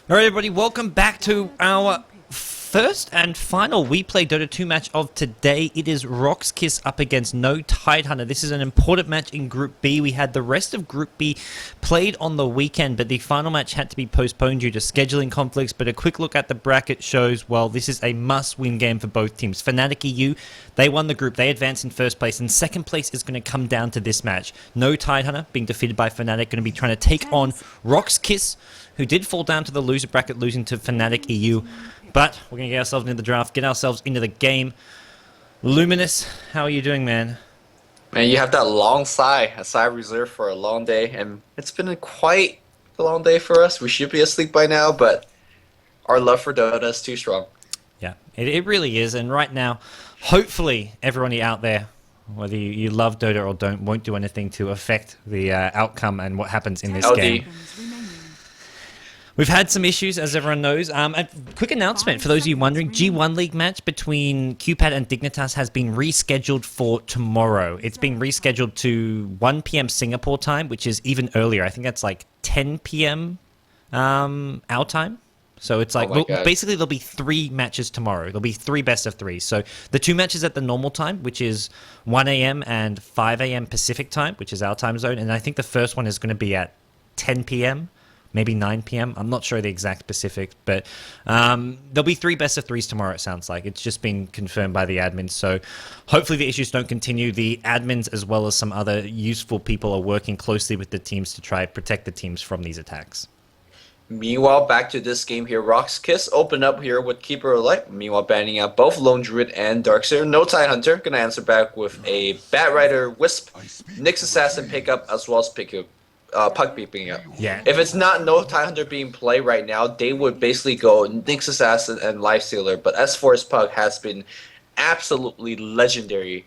Alright everybody, welcome back to our first and final We Play Dota 2 match of today. It is RoX.KiS up against No Tidehunter. This is an important match in Group B. We had the rest of Group B played on the weekend, but the final match had to be postponed due to scheduling conflicts. But a quick look at the bracket shows, well, this is a must-win game for both teams. fnatic.eu, they won the group. They advanced in first place, and second place is going to come down to this match. No Tidehunter being defeated by Fnatic, going to be trying to take on RoX.KiS, who did fall down to the loser bracket, losing to fnatic.eu. But we're going to get ourselves into the draft, get ourselves into the game. Luminous, how are you doing, man? Man, you have that long sigh, a sigh reserved for a long day, and it's been quite a long day for us. We should be asleep by now, but our love for Dota is too strong. Yeah, it really is, and right now, hopefully everyone out there, whether you love Dota or don't, won't do anything to affect the outcome and what happens in this game. We've had some issues, as everyone knows. A quick announcement for those of you wondering, G1 League match between QPAD and Dignitas has been rescheduled for tomorrow. It's been rescheduled to 1 p.m. Singapore time, which is even earlier. I think that's like 10 p.m. Our time. So it's like, basically there'll be 3 matches tomorrow. There'll be 3 best of 3. So the 2 matches at the normal time, which is 1 a.m. and 5 a.m. Pacific time, which is our time zone. And I think the first one is going to be at 10 p.m., maybe 9 p.m. I'm not sure the exact specifics, but there'll be 3 best of 3s tomorrow, it sounds like. It's just been confirmed by the admins, so hopefully the issues don't continue. The admins, as well as some other useful people, are working closely with the teams to try to protect the teams from these attacks. Meanwhile, back to this game here, RoX.KiS open up here with Keeper of Light. Meanwhile, banning out both Lone Druid and Darkseer. No Tidehunter, gonna answer back with a Bat Rider, Wisp, Nyx Assassin pickup, as well as pick up Puck beeping up. Yeah. If it's not No Tidehunter being played right now, they would basically go Nyx Assassin and Lifestealer. But S4's Puck has been absolutely legendary.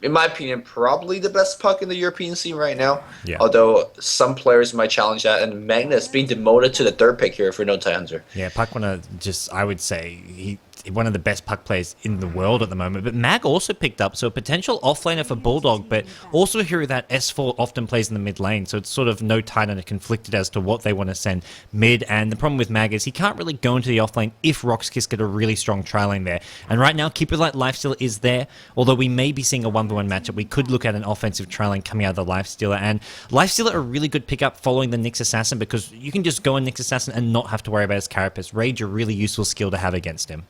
In my opinion, probably the best Puck in the European scene right now. Yeah. Although some players might challenge that, and Magnus being demoted to the 3rd pick here for No Tidehunter. Yeah, Puck I would say, one of the best Puck players in the world at the moment. But Mag also picked up, so a potential offlaner for Bulldog, but also a hero that S4 often plays in the mid lane. So it's sort of No Tidehunter conflicted as to what they want to send mid. And the problem with Mag is he can't really go into the offlane if RoX.KiS get a really strong tri-lane there. And right now, Keeper Light Lifestealer is there, although we may be seeing a 1v1 matchup. We could look at an offensive tri-lane coming out of the Lifestealer. And Lifestealer a really good pickup following the Nyx Assassin, because you can just go on Nyx Assassin and not have to worry about his Carapace. Rage, a really useful skill to have against him.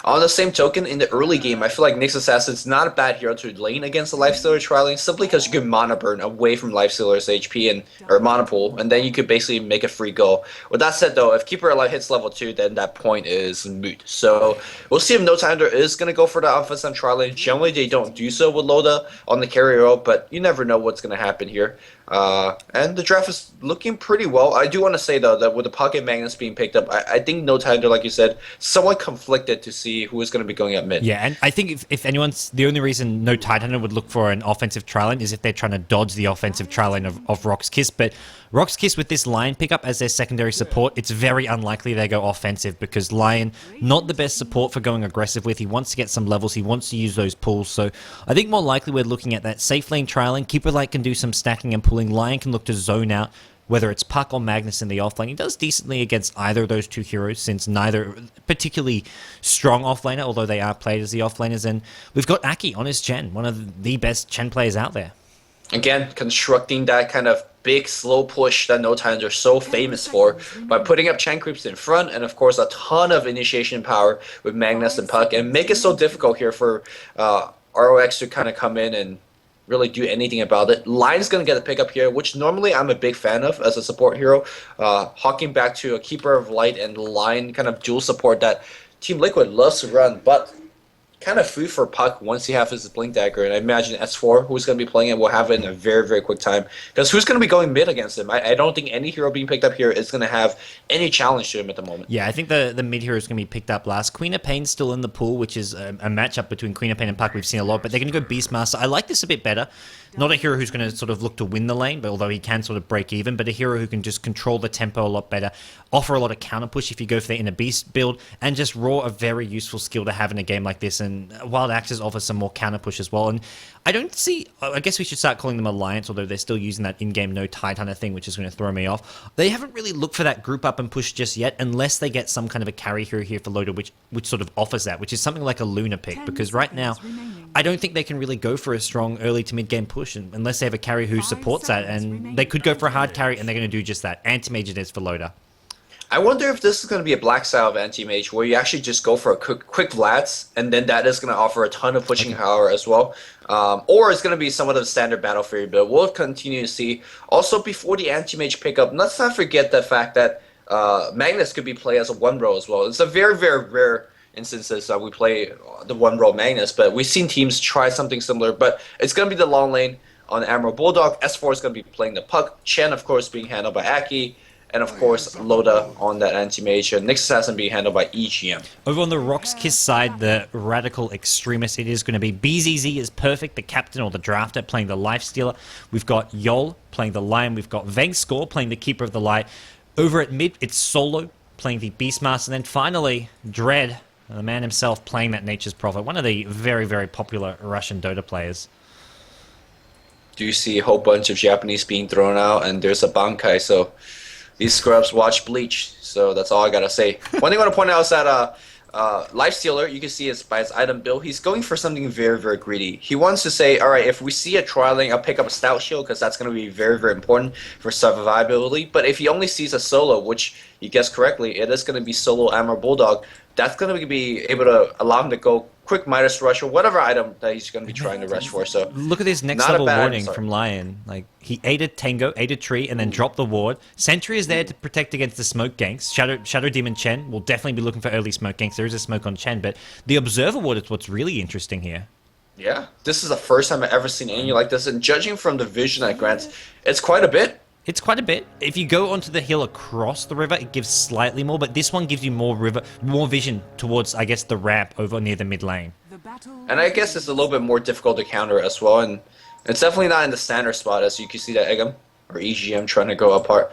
On the same token, in the early game, I feel like Nyx Assassin's not a bad hero to lane against the Lifestealer tri-lane, simply because you can mana burn away from Lifestealer's HP or mana pool, and then you could basically make a free goal. With that said, though, if Keeper Alive hits level 2, then that point is moot. So we'll see if No Tidehunter is going to go for the offense on tri-lane. Generally, they don't do so with Loda on the carry role, but you never know what's going to happen here. And the draft is looking pretty well. I do want to say, though, that with the Pocket Magnus being picked up, I think No Tidehunter, like you said, somewhat conflicted to see who is going to be going up mid. Yeah, and I think if anyone's, the only reason No Tidehunter would look for an offensive tri-lane is if they're trying to dodge the offensive tri-lane of RoX.KiS. But RoX.KiS with this Lion pickup as their secondary support, it's very unlikely they go offensive, because Lion, not the best support for going aggressive with. He wants to get some levels, he wants to use those pulls. So I think more likely we're looking at that safe lane tri-lane. Keeper Light can do some stacking and pulling. Lion can look to zone out, whether it's Puck or Magnus in the offlane. He does decently against either of those 2 heroes, since neither particularly strong offlaner, although they are played as the offlaners. And we've got Aki on his Chen, one of the best Chen players out there. Again, constructing that kind of big, slow push that No Tidehunter are so famous for by putting up Chen creeps in front, and of course a ton of initiation power with Magnus and Puck, and make it so difficult here for ROX to kind of come in and really do anything about it. Lion's going to get a pickup here, which normally I'm a big fan of as a support hero. Hawking back to a Keeper of Light and Lion kind of dual support that Team Liquid loves to run, but kind of food for Puck once he has his Blink Dagger. And I imagine S4, who's going to be playing it, will have it in a very, very quick time. Because who's going to be going mid against him? I don't think any hero being picked up here is going to have any challenge to him at the moment. Yeah, I think the mid hero is going to be picked up last. Queen of Pain's still in the pool, which is a matchup between Queen of Pain and Puck we've seen a lot, but they're going to go Beastmaster. I like this a bit better. Not a hero who's going to sort of look to win the lane, but although he can sort of break even, but a hero who can just control the tempo a lot better, offer a lot of counter push if you go for the inner beast build, and just raw a very useful skill to have in a game like this. And and Wild Axes offer some more counter push as well. And I don't see, I guess we should start calling them Alliance, although they're still using that in-game no Tide Hunter thing, which is going to throw me off. They haven't really looked for that group up and push just yet, unless they get some kind of a carry hero here for Loda, which sort of offers that, which is something like a Luna pick, because right now, I don't think they can really go for a strong early to mid-game push unless they have a carry who supports that, and they could go for a hard carry, and they're going to do just that. Anti-Mage it is for Loda. I wonder if this is going to be a black style of anti-mage where you actually just go for a quick Vlads, and then that is going to offer a ton of pushing power as well. Or it's going to be somewhat of a standard Battle Fury build. We'll continue to see. Also, before the anti-mage pickup, let's not forget the fact that Magnus could be played as a one-row as well. It's a very, very rare instances that we play the one-row Magnus, but we've seen teams try something similar. But it's going to be the long lane on Admiral Bulldog. S4 is going to be playing the puck. Chen, of course, being handled by Aki. And of course, Loda on that anti-mage. Nyx Assassin being handled by EGM. Over on the RoX.KiS side, the radical extremist, it is going to be BZZ is perfect, the captain or the drafter playing the Lifestealer. We've got Yol playing the Lion. We've got Vengscore playing the Keeper of the Light. Over at mid, it's Solo playing the Beastmaster. And then finally, Dread, the man himself, playing that Nature's Prophet. One of the very, very popular Russian Dota players. Do you see a whole bunch of Japanese being thrown out? And there's a Bankai, so... These scrubs watch Bleach, so that's all I gotta say. One thing I want to point out is that Lifestealer, you can see it's by his item build, he's going for something very, very greedy. He wants to say, alright, if we see a trialing, I'll pick up a Stout Shield, because that's going to be very, very important for survivability. But if he only sees a solo, which you guessed correctly, it is going to be solo Armor Bulldog, that's going to be able to allow him to go quick Midas Rush or whatever item that he's going to be trying to rush for. So look at this next level warning from Lion. Like, he ate a Tango, ate a tree, and then dropped the ward. Sentry is there to protect against the smoke ganks. Shadow Demon Chen will definitely be looking for early smoke ganks. There is a smoke on Chen, but the Observer ward is what's really interesting here. Yeah, this is the first time I've ever seen anything like this, and judging from the vision that grants, it's quite a bit. It's quite a bit. If you go onto the hill across the river, it gives slightly more, but this one gives you more vision towards, I guess, the ramp over near the mid lane. And I guess it's a little bit more difficult to counter as well, and it's definitely not in the standard spot, as you can see that Eggum, or EGM, trying to go apart.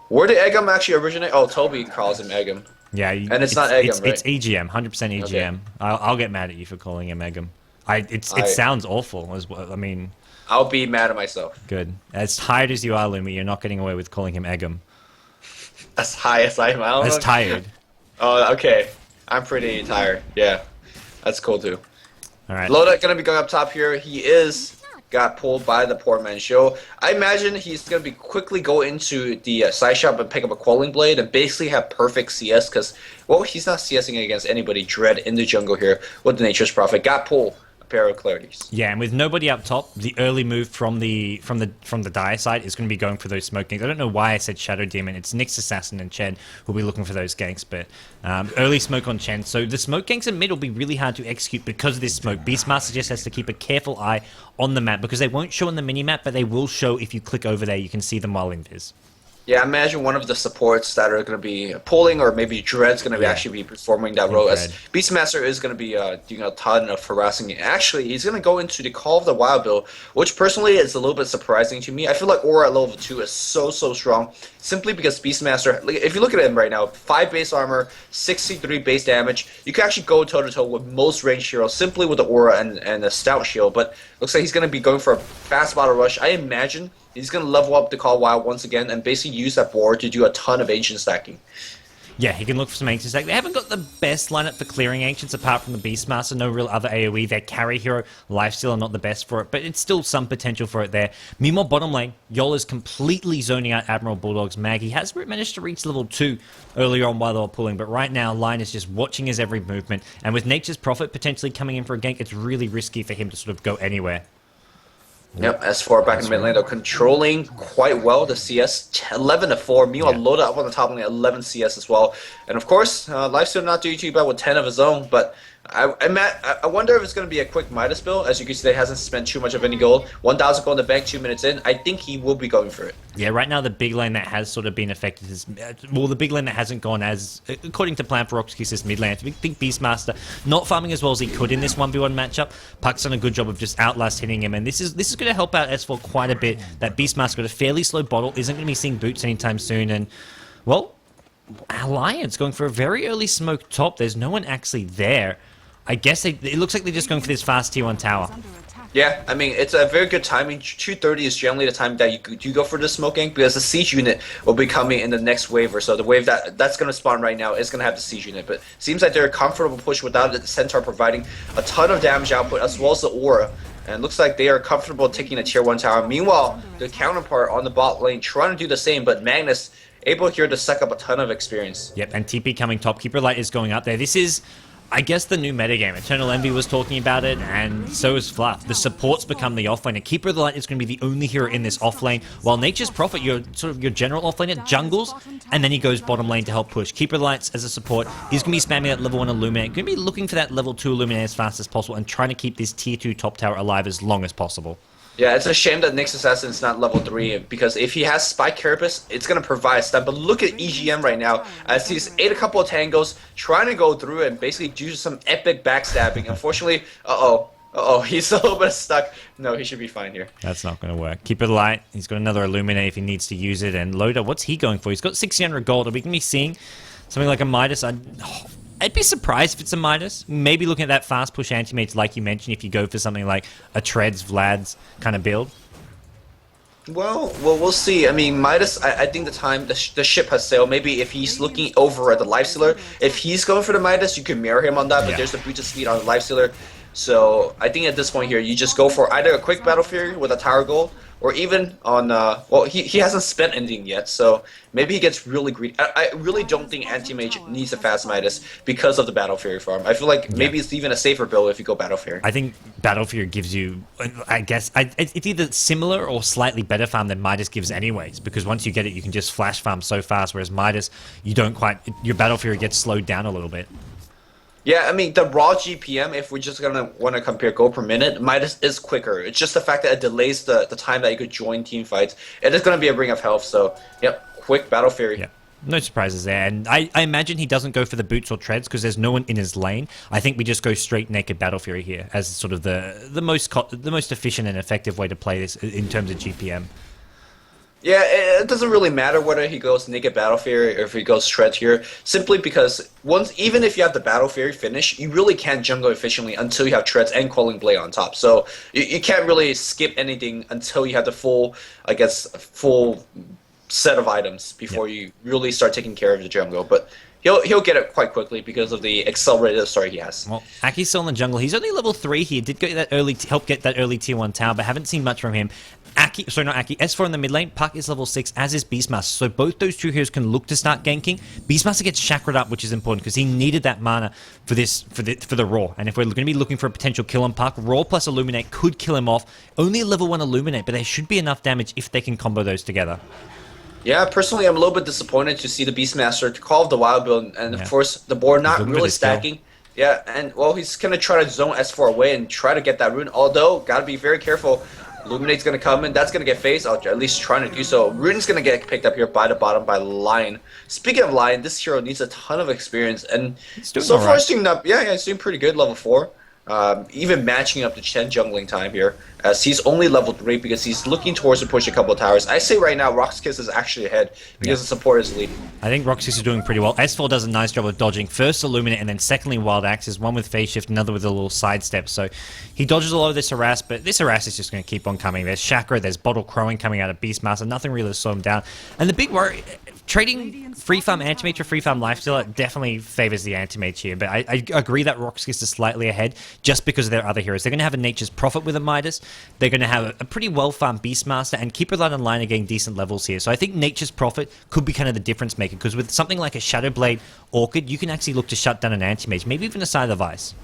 Where did Eggum actually originate? Oh, Toby calls him Eggum. Yeah, and it's not Eggum, right? It's EGM, 100% EGM. Okay. I'll get mad at you for calling him Eggum. It sounds awful as well. I mean... I'll be mad at myself. Good. As tired as you are, Lumi, you're not getting away with calling him Eggum. As high as I am. As tired. Oh, okay. I'm pretty tired. Yeah. That's cool, too. All right. Loda going to be going up top here. He got pulled by the poor man show. I imagine he's going to be quickly go into the side shop and pick up a Quelling Blade and basically have perfect CS because, well, he's not CSing against anybody. Dread in the jungle here with the Nature's Prophet. Got pulled. Pair of clarities. Yeah, and with nobody up top, the early move from the Dire side is going to be going for those smoke ganks. I don't know why I said Shadow Demon. It's Nyx Assassin and Chen who'll be looking for those ganks, but early smoke on Chen. So the smoke ganks in mid will be really hard to execute because of this smoke. Beastmaster just has to keep a careful eye on the map because they won't show on the mini map, but they will show if you click over there. You can see them while in Viz. Yeah, imagine one of the supports that are going to be pulling, or maybe Dread's going to actually be performing that role. As Beastmaster is going to be doing a ton of harassing. Actually, he's going to go into the Call of the Wild build, which personally is a little bit surprising to me. I feel like Aura at level 2 is so strong, simply because Beastmaster, if you look at him right now, 5 base armor, 63 base damage, you can actually go toe-to-toe with most ranged heroes simply with the Aura and the Stout Shield, but looks like he's going to be going for a fast battle rush. I imagine he's going to level up the Call Wild once again and basically use that board to do a ton of ancient stacking. Yeah, he can look for some ancient stack. They haven't got the best lineup for clearing ancients apart from the Beastmaster. No real other AoE. Their carry hero, Lifesteal, are not the best for it, but it's still some potential for it there. Meanwhile, bottom lane, Yol is completely zoning out Admiral Bulldog's mag. He has managed to reach level 2 earlier on while they were pulling, but right now, Lion is just watching his every movement, and with Nature's Prophet potentially coming in for a gank, it's really risky for him to sort of go anywhere. Yep, S4 back in mid lane, though, controlling quite well the CS, 11-4. Meanwhile, Loda up on the top lane, 11 CS as well. And of course, Lifesteal not doing too bad with 10 of his own, but I wonder if it's going to be a quick Midas build. As you can see, they hasn't spent too much of any gold. 1,000 gold in the bank, 2 minutes in. I think he will be going for it. Yeah, right now the big lane that has sort of been affected is... Well, the big lane that hasn't gone as... According to plan for RoX.KiS is mid lane. I think Beastmaster not farming as well as he could in this 1v1 matchup. Puck's done a good job of just outlast hitting him, and this is going to help out S4 quite a bit. That Beastmaster got a fairly slow bottle, isn't going to be seeing boots anytime soon, and... Well, Alliance going for a very early smoke top. There's no one actually there. I guess it looks like they're just going for this fast T1 tower. Yeah, I mean, it's a very good timing. 2:30 is generally the time that you go for the smoking because the siege unit will be coming in the next wave or so. The wave that's going to spawn right now is going to have the siege unit, but seems like they're a comfortable push without the Centaur providing a ton of damage output as well as the aura. And it looks like they are comfortable taking a tier 1 tower. Meanwhile, the counterpart on the bot lane trying to do the same, but Magnus able here to suck up a ton of experience. Yep, and TP coming top. Keeper Light is going up there. This is, I guess, the new metagame. Eternal Envy was talking about it, and so is Fluff. The supports become the offlane, and Keeper of the Light is going to be the only hero in this offlane, while Nature's Prophet, your general offlaner, jungles, and then he goes bottom lane to help push. Keeper of the Light, as a support, he's going to be spamming that level 1 Illuminate, going to be looking for that level 2 Illuminate as fast as possible, and trying to keep this tier 2 top tower alive as long as possible. Yeah, it's a shame that Nyx Assassin is not level 3, because if he has Spike Carapace, it's going to provide a stun. But look at EGM right now, as he's ate a couple of tangos, trying to go through and basically do some epic backstabbing. Unfortunately, he's a little bit stuck. No, he should be fine here. That's not going to work. Keep it light. He's got another Illuminate if he needs to use it. And Loda, what's he going for? He's got 1600 gold. Are we going to be seeing something like a Midas? I'd be surprised if it's a Midas. Maybe looking at that fast push anti-mage like you mentioned, if you go for something like a Treads, Vlad's kind of build. Well, we'll see. I mean, Midas, I think the ship has sailed. Maybe if he's looking over at the Lifestealer, if he's going for the Midas, you can mirror him on that, but there's the breach of speed on the Lifestealer. So I think at this point here, you just go for either a quick Battle Fury with a Tower Gold, or even on, well, he hasn't spent anything yet, so maybe he gets really greedy. I really don't think Anti-Mage needs a fast Midas because of the Battle Fury farm. I feel like maybe it's even a safer build if you go Battle Fury. I think Battle Fury gives you, I guess, it's either similar or slightly better farm than Midas gives anyways, because once you get it, you can just flash farm so fast, whereas Midas, you don't quite, your Battle Fury gets slowed down a little bit. Yeah, I mean, the raw GPM, if we're just going to want to compare gold per minute, Midas is quicker. It's just the fact that it delays the time that you could join team fights. It is going to be a Ring of Health, so, yep, quick Battle Fury. Yeah, no surprises there. And I imagine he doesn't go for the boots or treads because there's no one in his lane. I think we just go straight naked Battle Fury here as sort of the most efficient and effective way to play this in terms of GPM. Yeah, it doesn't really matter whether he goes naked Battle Fury or if he goes Shred here, simply because even if you have the Battle Fury finish, you really can't jungle efficiently until you have Treads and Quelling Blade on top. So you can't really skip anything until you have the full set of items before you really start taking care of the jungle. But he'll get it quite quickly because of the accelerated start he has. Well, Aki's still in the jungle. He's only level 3 here. Did get that early help get that early tier 1 tower, but haven't seen much from him. S4 in the mid lane. Puck is level 6, as is Beastmaster. So both those two heroes can look to start ganking. Beastmaster gets chakra'd up, which is important because he needed that mana for the Raw. And if we're going to be looking for a potential kill on Puck, Raw plus Illuminate could kill him off. Only a level 1 Illuminate, but there should be enough damage if they can combo those together. Yeah, personally, I'm a little bit disappointed to see the Beastmaster to call off the Wild build, and of course, the board not really stacking. Yeah, and well, he's going to try to zone S4 away and try to get that rune, although, got to be very careful. Illuminate's going to come in, that's going to get phased, at least trying to do so. Rune's going to get picked up here by the bottom by Lion. Speaking of Lion, this hero needs a ton of experience, and so far he's doing up. Yeah, he's doing pretty good, level 4. Even matching up the Chen jungling time here, as he's only level 3 because he's looking towards to push a couple of towers. I say right now, RoX.KiS is actually ahead because the support is leading. I think RoX.KiS is doing pretty well. S4 does a nice job of dodging. First Illuminate and then secondly Wild Axes, one with Phase Shift, another with a little sidestep. So he dodges a lot of this harass, but this harass is just going to keep on coming. There's Chakra, there's Bottle Crowing coming out of Beastmaster, nothing really to slow him down. And the big worry, trading free farm Anti-Mage for free farm Lifestealer definitely favors the Anti-Mage here, but I agree that RoX.KiS is slightly ahead just because of their other heroes. They're going to have a Nature's Prophet with a Midas, they're going to have a pretty well-farmed Beastmaster, and Keeper Light and Lion are getting decent levels here. So I think Nature's Prophet could be kind of the difference maker, because with something like a Shadowblade Orchid, you can actually look to shut down an Anti-Mage, maybe even a Side of the Vice.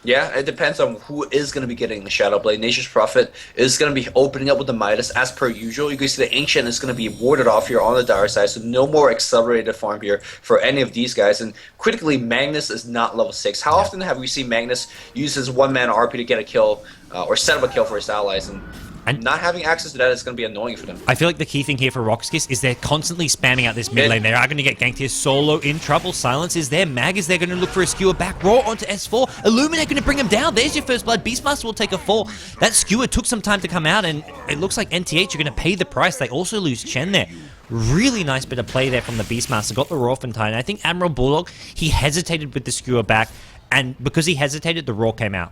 Yeah, it depends on who is going to be getting the Shadowblade. Nature's Prophet is going to be opening up with the Midas as per usual. You can see the Ancient is going to be warded off here on the dire side, so no more accelerated farm here for any of these guys. And critically, Magnus is not level 6. How often have we seen Magnus use his one-man RP to get a kill or set up a kill for his allies? And not having access to that is going to be annoying for them. I feel like the key thing here for RoX.KiS is they're constantly spamming out this mid lane. They are going to get ganked here. Solo in trouble. Silence is there. Mag is there, going to look for a skewer back. Raw onto S4. Illuminate going to bring him down. There's your first blood. Beastmaster will take a fall. That skewer took some time to come out, and it looks like NTH are going to pay the price. They also lose Chen there. Really nice bit of play there from the Beastmaster. Got the Raw Fontaine. I think Admiral Bulldog, he hesitated with the skewer back. and because he hesitated, the Roar came out.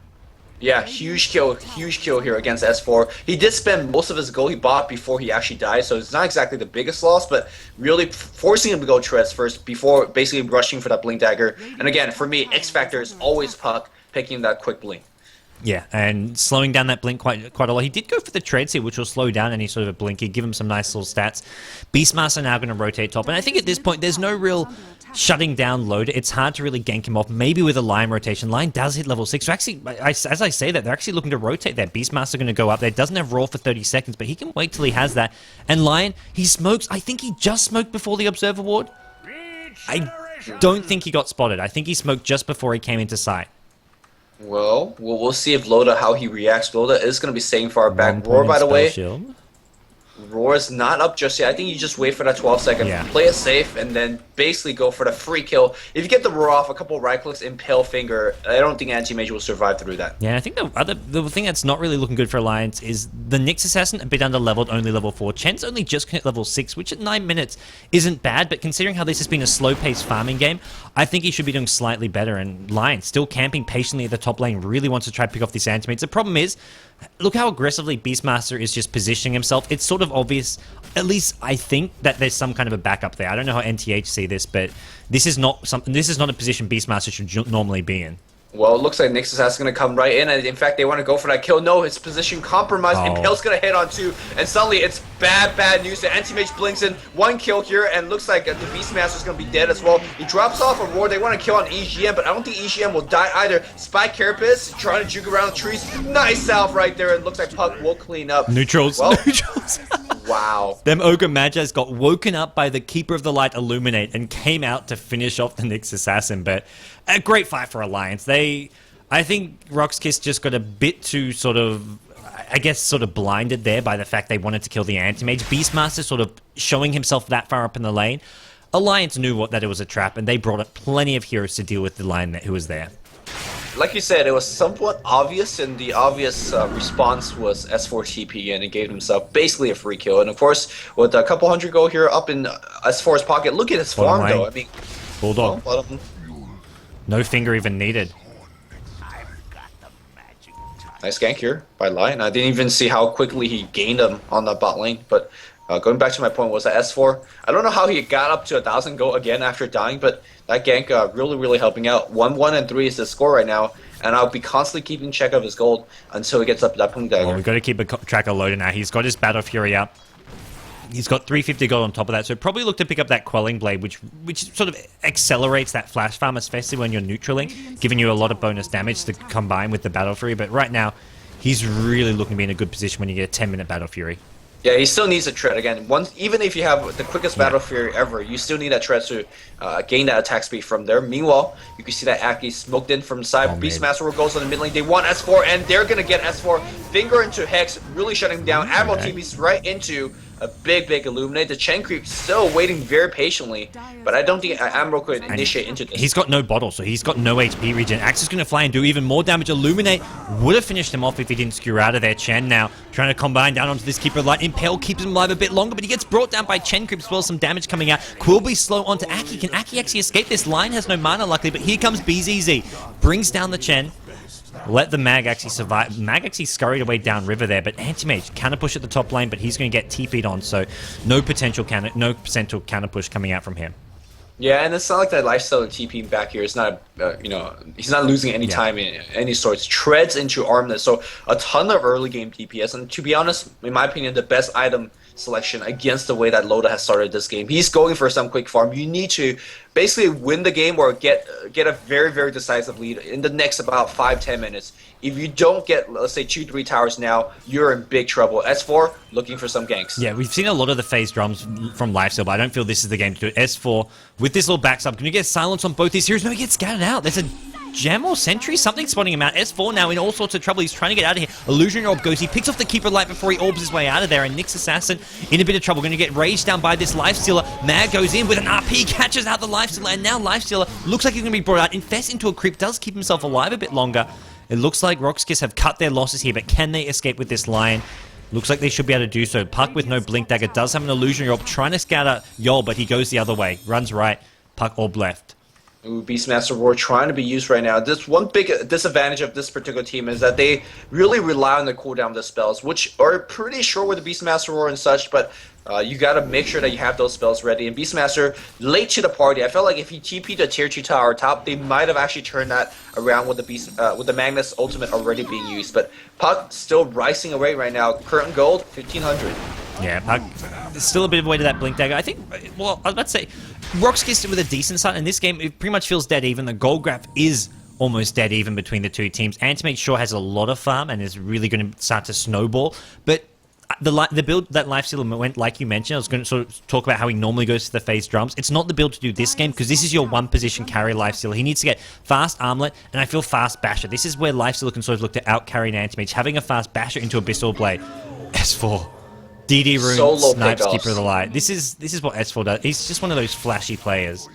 Yeah, huge kill here against S4. He did spend most of his gold he bought before he actually died, so it's not exactly the biggest loss, but really forcing him to go treads first before basically rushing for that blink dagger. And again, for me, X Factor is always Puck picking that quick blink. Yeah, and slowing down that blink quite a lot. He did go for the treads here, which will slow down any sort of a blinky, give him some nice little stats. Beastmaster now going to rotate top, and I think at this point there's no real shutting down Loader. It's hard to really gank him off, maybe with a Lion rotation. Lion does hit level 6, so actually, as I say that, they're actually looking to rotate there. Beastmaster going to go up there, doesn't have Roar for 30 seconds, but he can wait till he has that. And Lion, he smokes, I think he just smoked before the Observer Ward. I don't think he got spotted. I think he smoked just before he came into sight. Well, we'll see if Loda, how he reacts. Loda is going to be staying far back. Roar, by the way, shield. Roar is not up just yet. I think you just wait for that 12 second, play it safe, and then basically go for the free kill. If you get the Roar off, a couple of right clicks, Impale Finger, I don't think Anti-Mage will survive through that. Yeah, I think the thing that's not really looking good for Alliance is the Nyx Assassin a bit under-leveled, only level 4. Chen's only just hit level 6, which at 9 minutes isn't bad, but considering how this has been a slow-paced farming game, I think he should be doing slightly better, and Lion still camping patiently at the top lane, really wants to try to pick off this Anti-Mage. The problem is, look how aggressively Beastmaster is just positioning himself. It's sort of obvious, at least I think, that there's some kind of a backup there. I don't know how NTH see this, but this is not a position Beastmaster should normally be in. Well, it looks like Nyx Assassin going to come right in, and in fact, they want to go for that kill. No, his position compromised. Impale's going to hit on 2, and suddenly it's bad news. The Anti-Mage blinks in, 1 kill here, and looks like the Beastmaster's going to be dead as well. He drops off a Roar. They want to kill on EGM, but I don't think EGM will die either. Spy Carapace trying to juke around the trees. Nice salve right there. It looks like Puck will clean up. Neutrals. Well, Neutrals. Wow. Them Ogre Magas got woken up by the Keeper of the Light Illuminate and came out to finish off the Nyx Assassin, but a great fight for Alliance. I think RoX.KiS just got a bit too sort of blinded there by the fact they wanted to kill the Anti-Mage. Beastmaster sort of showing himself that far up in the lane. Alliance knew that it was a trap, and they brought up plenty of heroes to deal with the line who was there. Like you said, it was somewhat obvious, and the obvious response was S4 TP, and it gave himself basically a free kill. And of course, with a couple hundred gold here up in S4's pocket, look at his farm though. I mean, Bulldog. No finger even needed. Nice gank here by Lion. I didn't even see how quickly he gained him on the bot lane, but going back to my point was that S4, I don't know how he got up to 1,000 gold again after dying, but that gank really helping out. 1-1 and 3 is the score right now, and I'll be constantly keeping check of his gold until he gets up to that point dagger. Well, we've got to keep a track of Loader now. He's got his Battle Fury up. He's got 350 gold on top of that, so probably look to pick up that Quelling Blade, which sort of accelerates that flash farm, especially when you're neutraling, giving you a lot of bonus damage to combine with the Battle Fury. But right now, he's really looking to be in a good position when you get a 10-minute Battle Fury. Yeah, he still needs a tread again. Even if you have the quickest Battle Fury ever, you still need that tread to gain that attack speed from there. Meanwhile, you can see that Aki smoked in from the side. Beastmaster goes on the mid lane. They want S4, and they're gonna get S4. Finger into Hex, really shutting down. Admiral TV's right into a big Illuminate. The Chen creep still waiting very patiently, but I don't think Admiral could initiate into this. He's got no bottle, so he's got no HP regen. Axe is going to fly and do even more damage. Illuminate would have finished him off if he didn't skewer out of there. Chen now trying to combine down onto this Keeper of Light. Impale keeps him alive a bit longer, but he gets brought down by Chen creep as well. Some damage coming out. Quilby slow onto Aki. Can Aki actually escape this? Line has no mana, luckily, but here comes BZZ. Brings down the Chen. Let the Mag actually survive. Mag actually scurried away downriver there, but Anti-Mage counter push at the top lane, but he's going to get TP'd on, so no potential counter push coming out from him. Yeah, and it's not like that lifestyle of TPing back here is not, he's not losing any time in any sorts. Treads into Armless, so a ton of early game DPS, and to be honest, in my opinion, the best item selection against the way that Loda has started this game. He's going for some quick farm. You need to basically win the game or get a very decisive lead in the next about 5-10 minutes. If you don't get, let's say, 2-3 towers now, you're in big trouble. S4 looking for some ganks. Yeah, we've seen a lot of the phase drums from Lifesteal, but I don't feel this is the game to do it. S4 with this little backs up, going to get silence on both these heroes. No, he gets scattered out. There's a gem or sentry, something spotting him out. S4 now in all sorts of trouble. He's trying to get out of here. Illusion Orb goes. He picks off the Keeper Light before he orbs his way out of there. And Nyx Assassin in a bit of trouble. Going to get raged down by this Lifestealer. Mag goes in with an RP, catches out the Lifestealer, and now Lifestealer looks like he's going to be brought out. Infest into a creep, does keep himself alive a bit longer. It looks like RoX.KiS have cut their losses here, but can they escape with this Lion? Looks like they should be able to do so. Puck with no Blink Dagger does have an Illusion Orb, trying to scout out Yol, but he goes the other way. Runs right, Puck orb left. Ooh, Beastmaster Roar trying to be used right now. This one big disadvantage of this particular team is that they really rely on the cooldown of the spells, which are pretty short with the Beastmaster Roar and such, but you gotta make sure that you have those spells ready. And Beastmaster, late to the party, I felt like if he TP'd a tier 2 tower top, they might have actually turned that around with the Magnus ultimate already being used. But Puck still rising away right now. Current gold, 1500. Yeah, Puck, there's still a bit of way to that Blink Dagger. I think, well, I was about to say, RoX.KiS with a decent start. In this game, it pretty much feels dead even. The gold graph is almost dead even between the two teams. NTH sure has a lot of farm and is really going to start to snowball. But the build that Lifestealer went, like you mentioned, I was going to sort of talk about how he normally goes to the phase drums. It's not the build to do this game because this is your one position carry Lifestealer. He needs to get fast Armlet and I feel fast Basher. This is where Lifestealer can sort of look to out carry an NTH. Having a fast Basher into Abyssal Blade. S4. DD Rune, Snipes, Keeper of the Light. This is what S4 does. He's just one of those flashy players.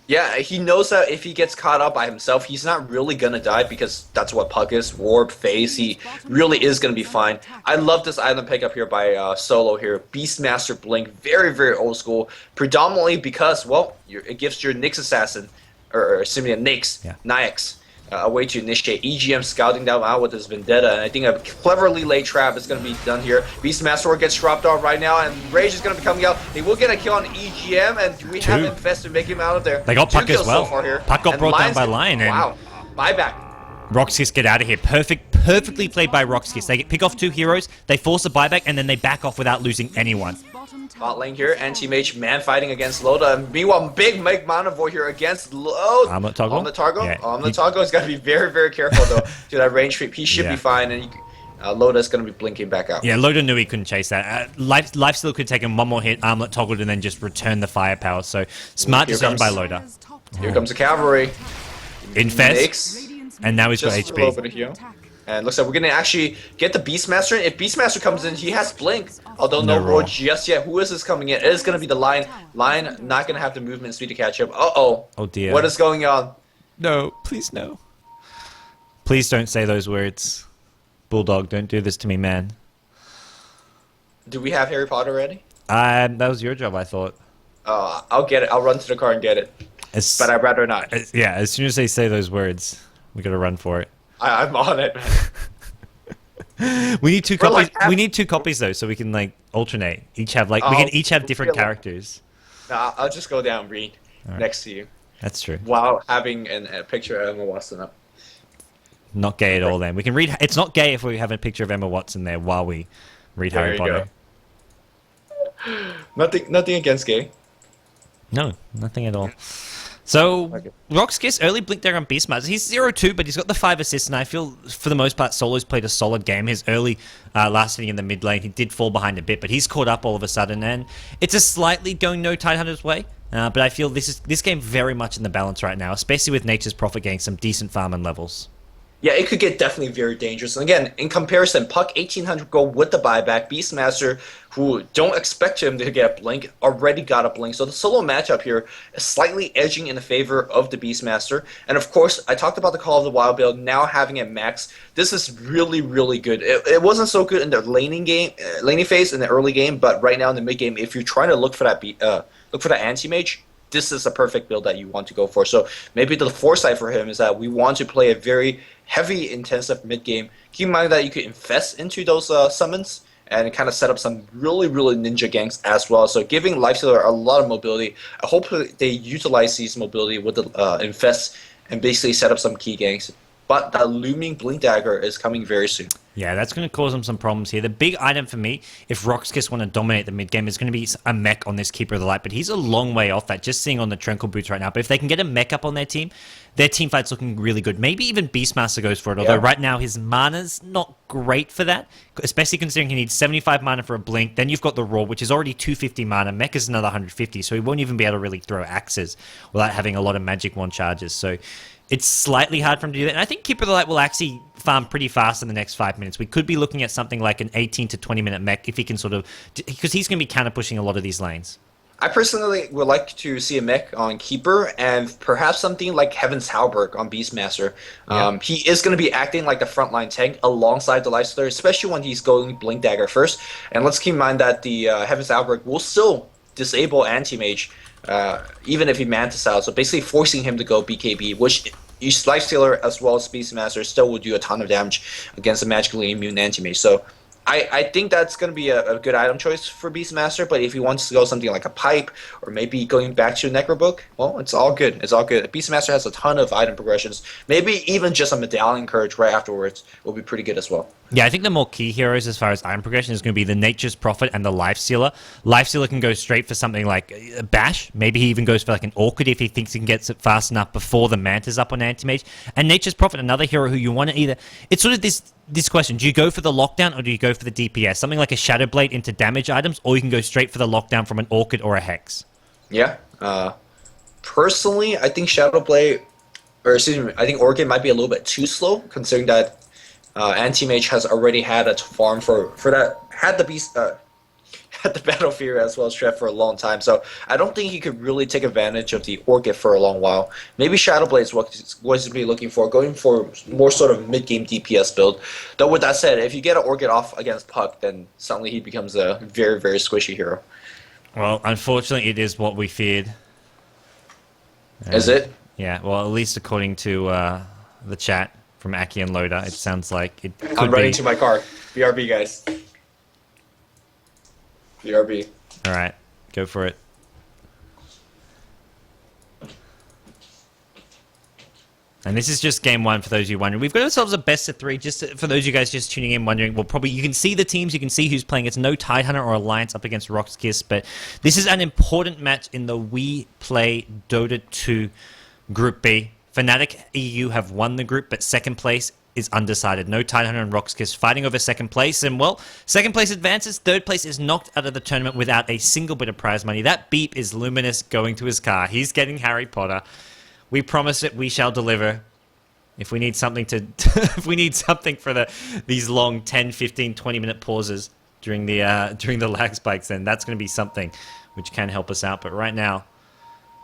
Yeah, he knows that if he gets caught up by himself, he's not really gonna die because that's what Puck is. Warp, phase, he really is gonna be fine. I love this item pickup here by Solo here. Beastmaster Blink, very, very old school. Predominantly because, well, it gives your Nyx Assassin, or Simeon Nyx, yeah. Nyx, a way to initiate EGM scouting down out with his Vendetta, and I think a cleverly laid trap is going to be done here. Beastmaster gets dropped off right now, and Rage is going to be coming out. They will get a kill on EGM, and do we have Infest to make him out of there? They got Puck as well. Puck got brought down by Lion. Wow, buyback. RoX.KiS get out of here. Perfectly played by RoX.KiS. They pick off 2 heroes, they force a buyback, and then they back off without losing anyone. Bot lane here, Anti-Mage man fighting against Loda. And meanwhile, big Mike Manavoy here against Loda. Armlet Toggle? Yeah. Toggle has got to be very, very careful though to that range creep. He should be fine, and Loda's going to be blinking back out. Yeah, Loda knew he couldn't chase that. Lifesteal could take him one more hit, Armlet Toggled, and then just return the firepower. So, smart decision by Loda. Here comes the cavalry. Infest. And now he's got HP. A little bit of heal. And looks like we're going to actually get the Beastmaster. If Beastmaster comes in, he has Blink. Although no roll just yet. Who is this coming in? It is going to be the Lion. Lion not going to have the movement speed to catch up. Uh-oh. Oh, dear. What is going on? No, please no. Please don't say those words. Bulldog, don't do this to me, man. Do we have Harry Potter ready? That was your job, I thought. I'll get it. I'll run to the car and get it. But I'd rather not. Yeah, as soon as they say those words, we got to run for it. I'm on it, man. We need 2 copies. We need 2 copies though, so we can like alternate. We can each have different characters. Nah, I'll just go down and read next to you. That's true. While having a picture of Emma Watson up. Not gay at all. Then we can read. It's not gay if we have a picture of Emma Watson there while we read Harry Potter. Nothing against gay. No, nothing at all. So, RoX.KiS, early Blink Dagger on Beastmaster. He's 0-2, but he's got the 5 assists, and I feel, for the most part, Solo's played a solid game. His early last inning in the mid lane, he did fall behind a bit, but he's caught up all of a sudden, and it's a slightly going no Tidehunter's way, but I feel this game very much in the balance right now, especially with Nature's Prophet getting some decent farm and levels. Yeah, it could get definitely very dangerous. And again, in comparison, Puck 1800 gold with the buyback. Beastmaster, who don't expect him to get a blink, already got a blink. So the solo matchup here is slightly edging in the favor of the Beastmaster. And of course, I talked about the Call of the Wild build, now having it max. This is really, really good. It wasn't so good in the laning phase in the early game, but right now in the mid game, if you're trying to look for that anti-mage, this is a perfect build that you want to go for. So maybe the foresight for him is that we want to play a very heavy, intensive mid-game. Keep in mind that you could invest into those summons and kind of set up some really, really ninja ganks as well. So giving Lifestealer a lot of mobility. I hope they utilize these mobility with the invest and basically set up some key ganks. But the looming Blink Dagger is coming very soon. Yeah, that's going to cause them some problems here. The big item for me, if RoX.KiS want to dominate the mid-game, is going to be a mech on this Keeper of the Light, but he's a long way off that, just seeing on the Trenkle boots right now. But if they can get a mech up on their team fight's looking really good. Maybe even Beastmaster goes for it, although right now his mana's not great for that, especially considering he needs 75 mana for a blink. Then you've got the Roar, which is already 250 mana. Mech is another 150, so he won't even be able to really throw axes without having a lot of Magic Wand charges. So it's slightly hard for him to do that. And I think Keeper of the Light will actually farm pretty fast in the next 5 minutes. We could be looking at something like an 18 to 20 minute mech if he can sort of, because he's going to be counter pushing a lot of these lanes. I personally would like to see a mech on Keeper and perhaps something like Heaven's Halberd on Beastmaster. He is going to be acting like the frontline tank alongside the Lifestealer, especially when he's going Blink Dagger first. And let's keep in mind that the Heaven's Halberd will still disable Anti-Mage even if he Mantis out. So basically forcing him to go BKB, which Lifestealer as well as Beastmaster still will do a ton of damage against a magically immune anti-mage. So I think that's going to be a good item choice for Beastmaster, but if he wants to go something like a Pipe or maybe going back to a Necrobook, well, it's all good. It's all good. Beastmaster has a ton of item progressions. Maybe even just a Medallion Courage right afterwards will be pretty good as well. Yeah, I think the more key heroes as far as item progression is going to be the Nature's Prophet and the Lifestealer. Lifestealer can go straight for something like Bash. Maybe he even goes for like an Orchid if he thinks he can get it fast enough before the Manta's up on Anti-Mage. And Nature's Prophet, another hero who you want to either... It's sort of this question. Do you go for the lockdown or do you go for the DPS? Something like a Shadow Blade into damage items, or you can go straight for the lockdown from an Orchid or a Hex. Yeah. Personally, I think Shadow Blade... Or excuse me, I think Orchid might be a little bit too slow, considering that Anti-Mage has already had a farm for that, had the beast, had the Battlefield as well as Trev for a long time, so I don't think he could really take advantage of the Orchid for a long while. Maybe Shadowblade is what he's be looking for, going for more sort of mid-game DPS build. Though with that said, if you get an Orchid off against Puck, then suddenly he becomes a very, very squishy hero. Well, unfortunately, it is what we feared. Is it? Yeah, well, at least according to the chat from Aki and Loda, it sounds like it could I'm running be. to my car. BRB, guys. BRB. All right, go for it. And this is just game one for those of you wondering. We've got ourselves a best of three, just for those of you guys just tuning in wondering. Well, probably you can see the teams, you can see who's playing. It's no Tidehunter or Alliance up against RoX.KiS, but this is an important match in the We Play Dota 2 Group B. fnatic.eu have won the group, but second place is undecided. No Tidehunter and RoX.KiS fighting over second place, and well, second place advances, third place is knocked out of the tournament without a single bit of prize money. That beep is Luminous going to his car. He's getting Harry Potter. We promise it, we shall deliver. If we need something to if we need something for these long 10, 15, 20-minute pauses during the lag spikes, then that's going to be something which can help us out. But right now,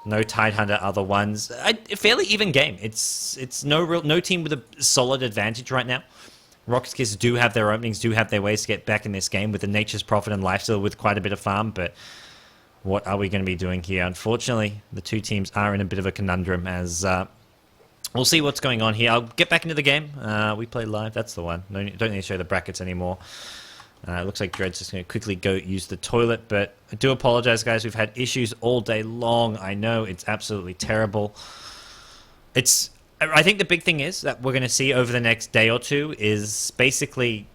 no Tidehunter, other ones. A fairly even game. It's no team with a solid advantage right now. RoX.KiS do have their openings, do have their ways to get back in this game with the Nature's Prophet and Lifesteal with quite a bit of farm, but what are we going to be doing here? Unfortunately, the two teams are in a bit of a conundrum as we'll see what's going on here. I'll get back into the game. We play live. That's the one. Don't need to show the brackets anymore. It looks like Dread's just going to quickly go use the toilet, but I do apologize, guys. We've had issues all day long. I know it's absolutely terrible. I think the big thing is that we're going to see over the next day or two is basically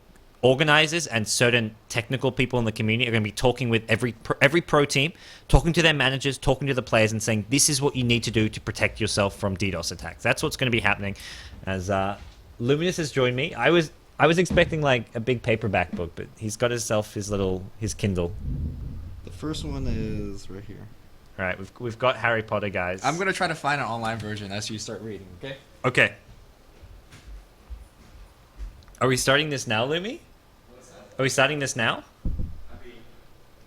organizers and certain technical people in the community are going to be talking with every pro team, talking to their managers, talking to the players, and saying this is what you need to do to protect yourself from DDoS attacks. That's what's going to be happening. As Luminous has joined me, I was expecting like a big paperback book, but he's got himself his Kindle. The first one is right here. All right, we've got Harry Potter, guys. I'm gonna try to find an online version as you start reading. Okay. Okay. Are we starting this now, Lumi? Are we starting this now? I mean,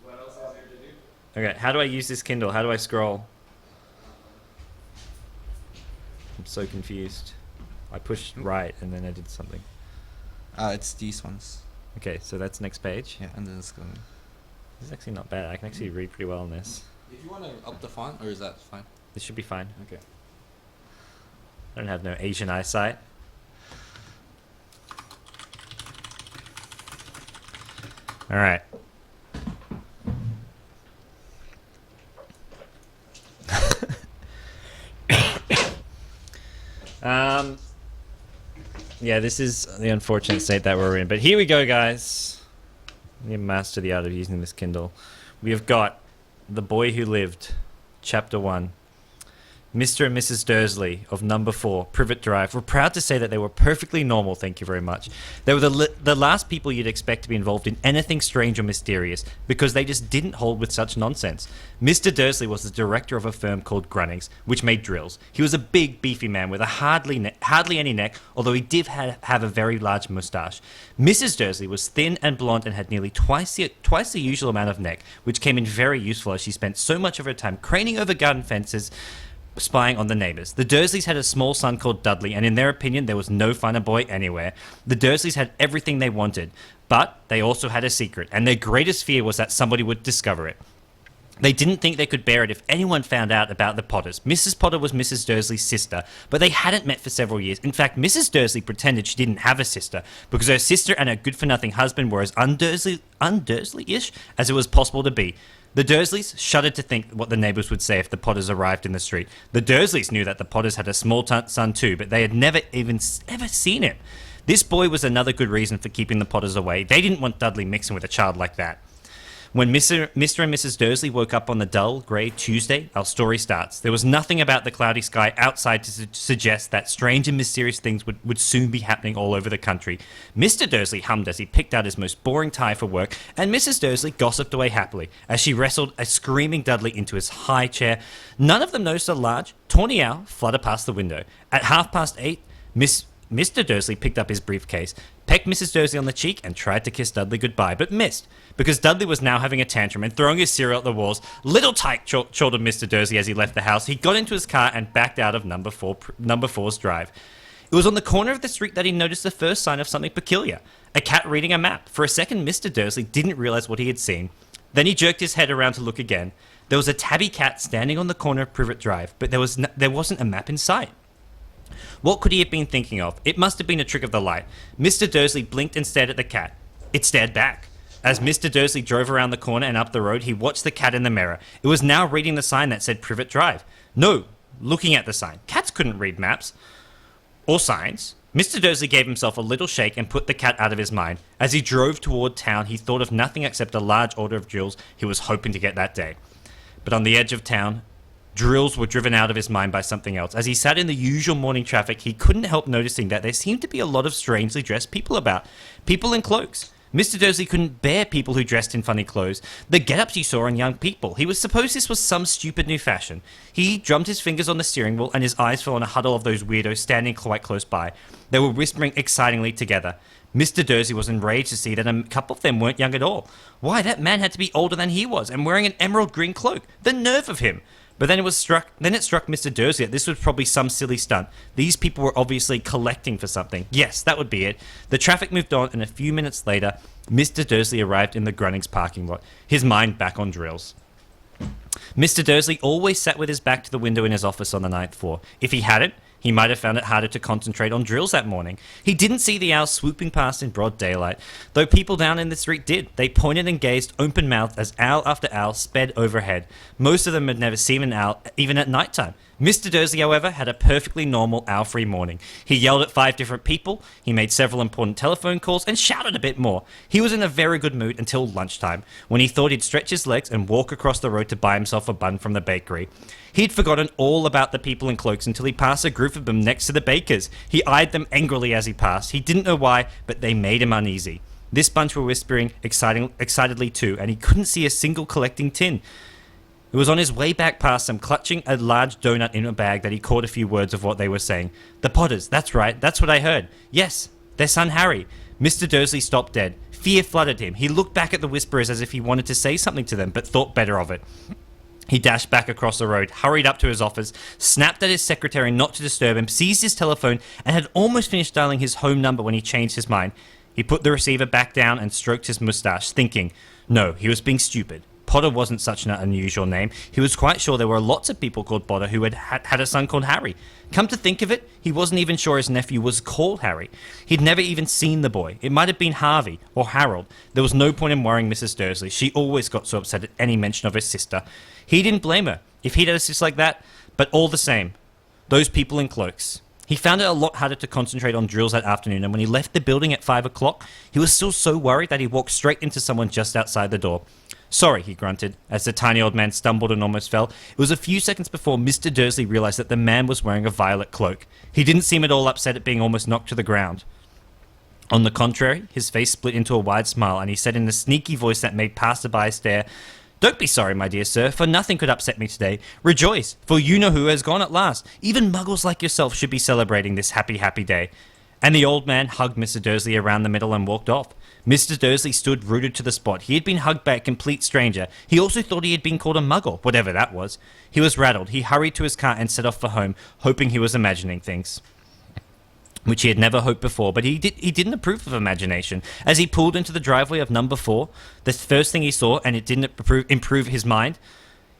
what else is there to do? Okay, how do I use this Kindle? How do I scroll? I'm so confused. I pushed right and then I did something. It's these ones. Okay, so that's next page. Yeah, and then it's going. This is actually not bad. I can actually read pretty well on this. If you want to up the font, or is that fine? This should be fine. Okay. I don't have no Asian eyesight. All right. Yeah, this is the unfortunate state that we're in. But here we go, guys. We need to master the art of using this Kindle. We have got The Boy Who Lived, Chapter 1. Mr. and Mrs. Dursley of Number 4, Privet Drive, were proud to say that they were perfectly normal, thank you very much. They were the last people you'd expect to be involved in anything strange or mysterious, because they just didn't hold with such nonsense. Mr. Dursley was the director of a firm called Grunnings, which made drills. He was a big, beefy man with a hardly any neck, although he did have a very large moustache. Mrs. Dursley was thin and blonde and had nearly twice the usual amount of neck, which came in very useful as she spent so much of her time craning over garden fences, spying on the neighbours. The Dursleys had a small son called Dudley, and in their opinion, there was no funner boy anywhere. The Dursleys had everything they wanted, but they also had a secret, and their greatest fear was that somebody would discover it. They didn't think they could bear it if anyone found out about the Potters. Mrs. Potter was Mrs. Dursley's sister, but they hadn't met for several years. In fact, Mrs. Dursley pretended she didn't have a sister because her sister and her good-for-nothing husband were as un-Dursley-ish as it was possible to be. The Dursleys shuddered to think what the neighbours would say if the Potters arrived in the street. The Dursleys knew that the Potters had a small son too, but they had never even ever seen him. This boy was another good reason for keeping the Potters away. They didn't want Dudley mixing with a child like that. When Mr. and Mrs. Dursley woke up on the dull, grey Tuesday, our story starts. There was nothing about the cloudy sky outside to suggest that strange and mysterious things would soon be happening all over the country. Mr. Dursley hummed as he picked out his most boring tie for work, and Mrs. Dursley gossiped away happily as she wrestled a screaming Dudley into his high chair. None of them noticed a large, tawny owl flutter past the window. At 8:30, Mr. Dursley picked up his briefcase, pecked Mrs. Dursley on the cheek, and tried to kiss Dudley goodbye, but missed, because Dudley was now having a tantrum and throwing his cereal at the walls. "Little tyke," chortled Mr. Dursley as he left the house. He got into his car and backed out of number 4's drive. It was on the corner of the street that he noticed the first sign of something peculiar. A cat reading a map. For a second, Mr. Dursley didn't realize what he had seen. Then he jerked his head around to look again. There was a tabby cat standing on the corner of Privet Drive, but there wasn't a map in sight. What could he have been thinking of? It must have been a trick of the light. Mr. Dursley blinked and stared at the cat. It stared back. As Mr. Dursley drove around the corner and up the road, he watched the cat in the mirror. It was now reading the sign that said Privet Drive. No, looking at the sign. Cats couldn't read maps or signs. Mr. Dursley gave himself a little shake and put the cat out of his mind. As he drove toward town, he thought of nothing except a large order of drills he was hoping to get that day. But on the edge of town, drills were driven out of his mind by something else. As he sat in the usual morning traffic, he couldn't help noticing that there seemed to be a lot of strangely dressed people about. People in cloaks. Mr. Dursley couldn't bear people who dressed in funny clothes. The get-ups he saw on young people. He was supposed this was some stupid new fashion. He drummed his fingers on the steering wheel and his eyes fell on a huddle of those weirdos standing quite close by. They were whispering excitingly together. Mr. Dursley was enraged to see that a couple of them weren't young at all. Why, that man had to be older than he was and wearing an emerald green cloak. The nerve of him! But then it struck Mr. Dursley that this was probably some silly stunt. These people were obviously collecting for something. Yes, that would be it. The traffic moved on, and a few minutes later, Mr. Dursley arrived in the Grunnings parking lot, his mind back on drills. Mr. Dursley always sat with his back to the window in his office on the 9th floor. If he hadn't, he might have found it harder to concentrate on drills that morning. He didn't see the owl swooping past in broad daylight, though people down in the street did. They pointed and gazed open-mouthed as owl after owl sped overhead. Most of them had never seen an owl, even at night time. Mr. Dursley, however, had a perfectly normal owl-free morning. He yelled at 5 different people, he made several important telephone calls, and shouted a bit more. He was in a very good mood until lunchtime, when he thought he'd stretch his legs and walk across the road to buy himself a bun from the bakery. He'd forgotten all about the people in cloaks until he passed a group of them next to the baker's. He eyed them angrily as he passed. He didn't know why, but they made him uneasy. This bunch were whispering excitedly too, and he couldn't see a single collecting tin. It was on his way back past them, clutching a large donut in a bag, that he caught a few words of what they were saying. The Potters, that's right, that's what I heard. Yes, their son Harry. Mr. Dursley stopped dead. Fear flooded him. He looked back at the whisperers as if he wanted to say something to them, but thought better of it. He dashed back across the road, hurried up to his office, snapped at his secretary not to disturb him, seized his telephone, and had almost finished dialing his home number when he changed his mind. He put the receiver back down and stroked his moustache, thinking, no, he was being stupid. Potter wasn't such an unusual name. He was quite sure there were lots of people called Potter who had a son called Harry. Come to think of it, he wasn't even sure his nephew was called Harry. He'd never even seen the boy. It might have been Harvey or Harold. There was no point in worrying Mrs. Dursley. She always got so upset at any mention of his sister. He didn't blame her if he'd had a sister like that, but all the same, those people in cloaks. He found it a lot harder to concentrate on drills that afternoon, and when he left the building at 5 o'clock, he was still so worried that he walked straight into someone just outside the door. Sorry, he grunted, as the tiny old man stumbled and almost fell. It was a few seconds before Mr. Dursley realized that the man was wearing a violet cloak. He didn't seem at all upset at being almost knocked to the ground. On the contrary, his face split into a wide smile, and he said in a sneaky voice that made passersby stare, "Don't be sorry, my dear sir, for nothing could upset me today. Rejoice, for you know who has gone at last. Even muggles like yourself should be celebrating this happy, happy day." And the old man hugged Mr. Dursley around the middle and walked off. Mr. Dursley stood rooted to the spot. He had been hugged by a complete stranger. He also thought he had been called a muggle, whatever that was. He was rattled. He hurried to his car and set off for home, hoping he was imagining things, which he had never hoped before, but he didn't approve of imagination. As he pulled into the driveway of number 4, the first thing he saw, and it didn't improve his mind,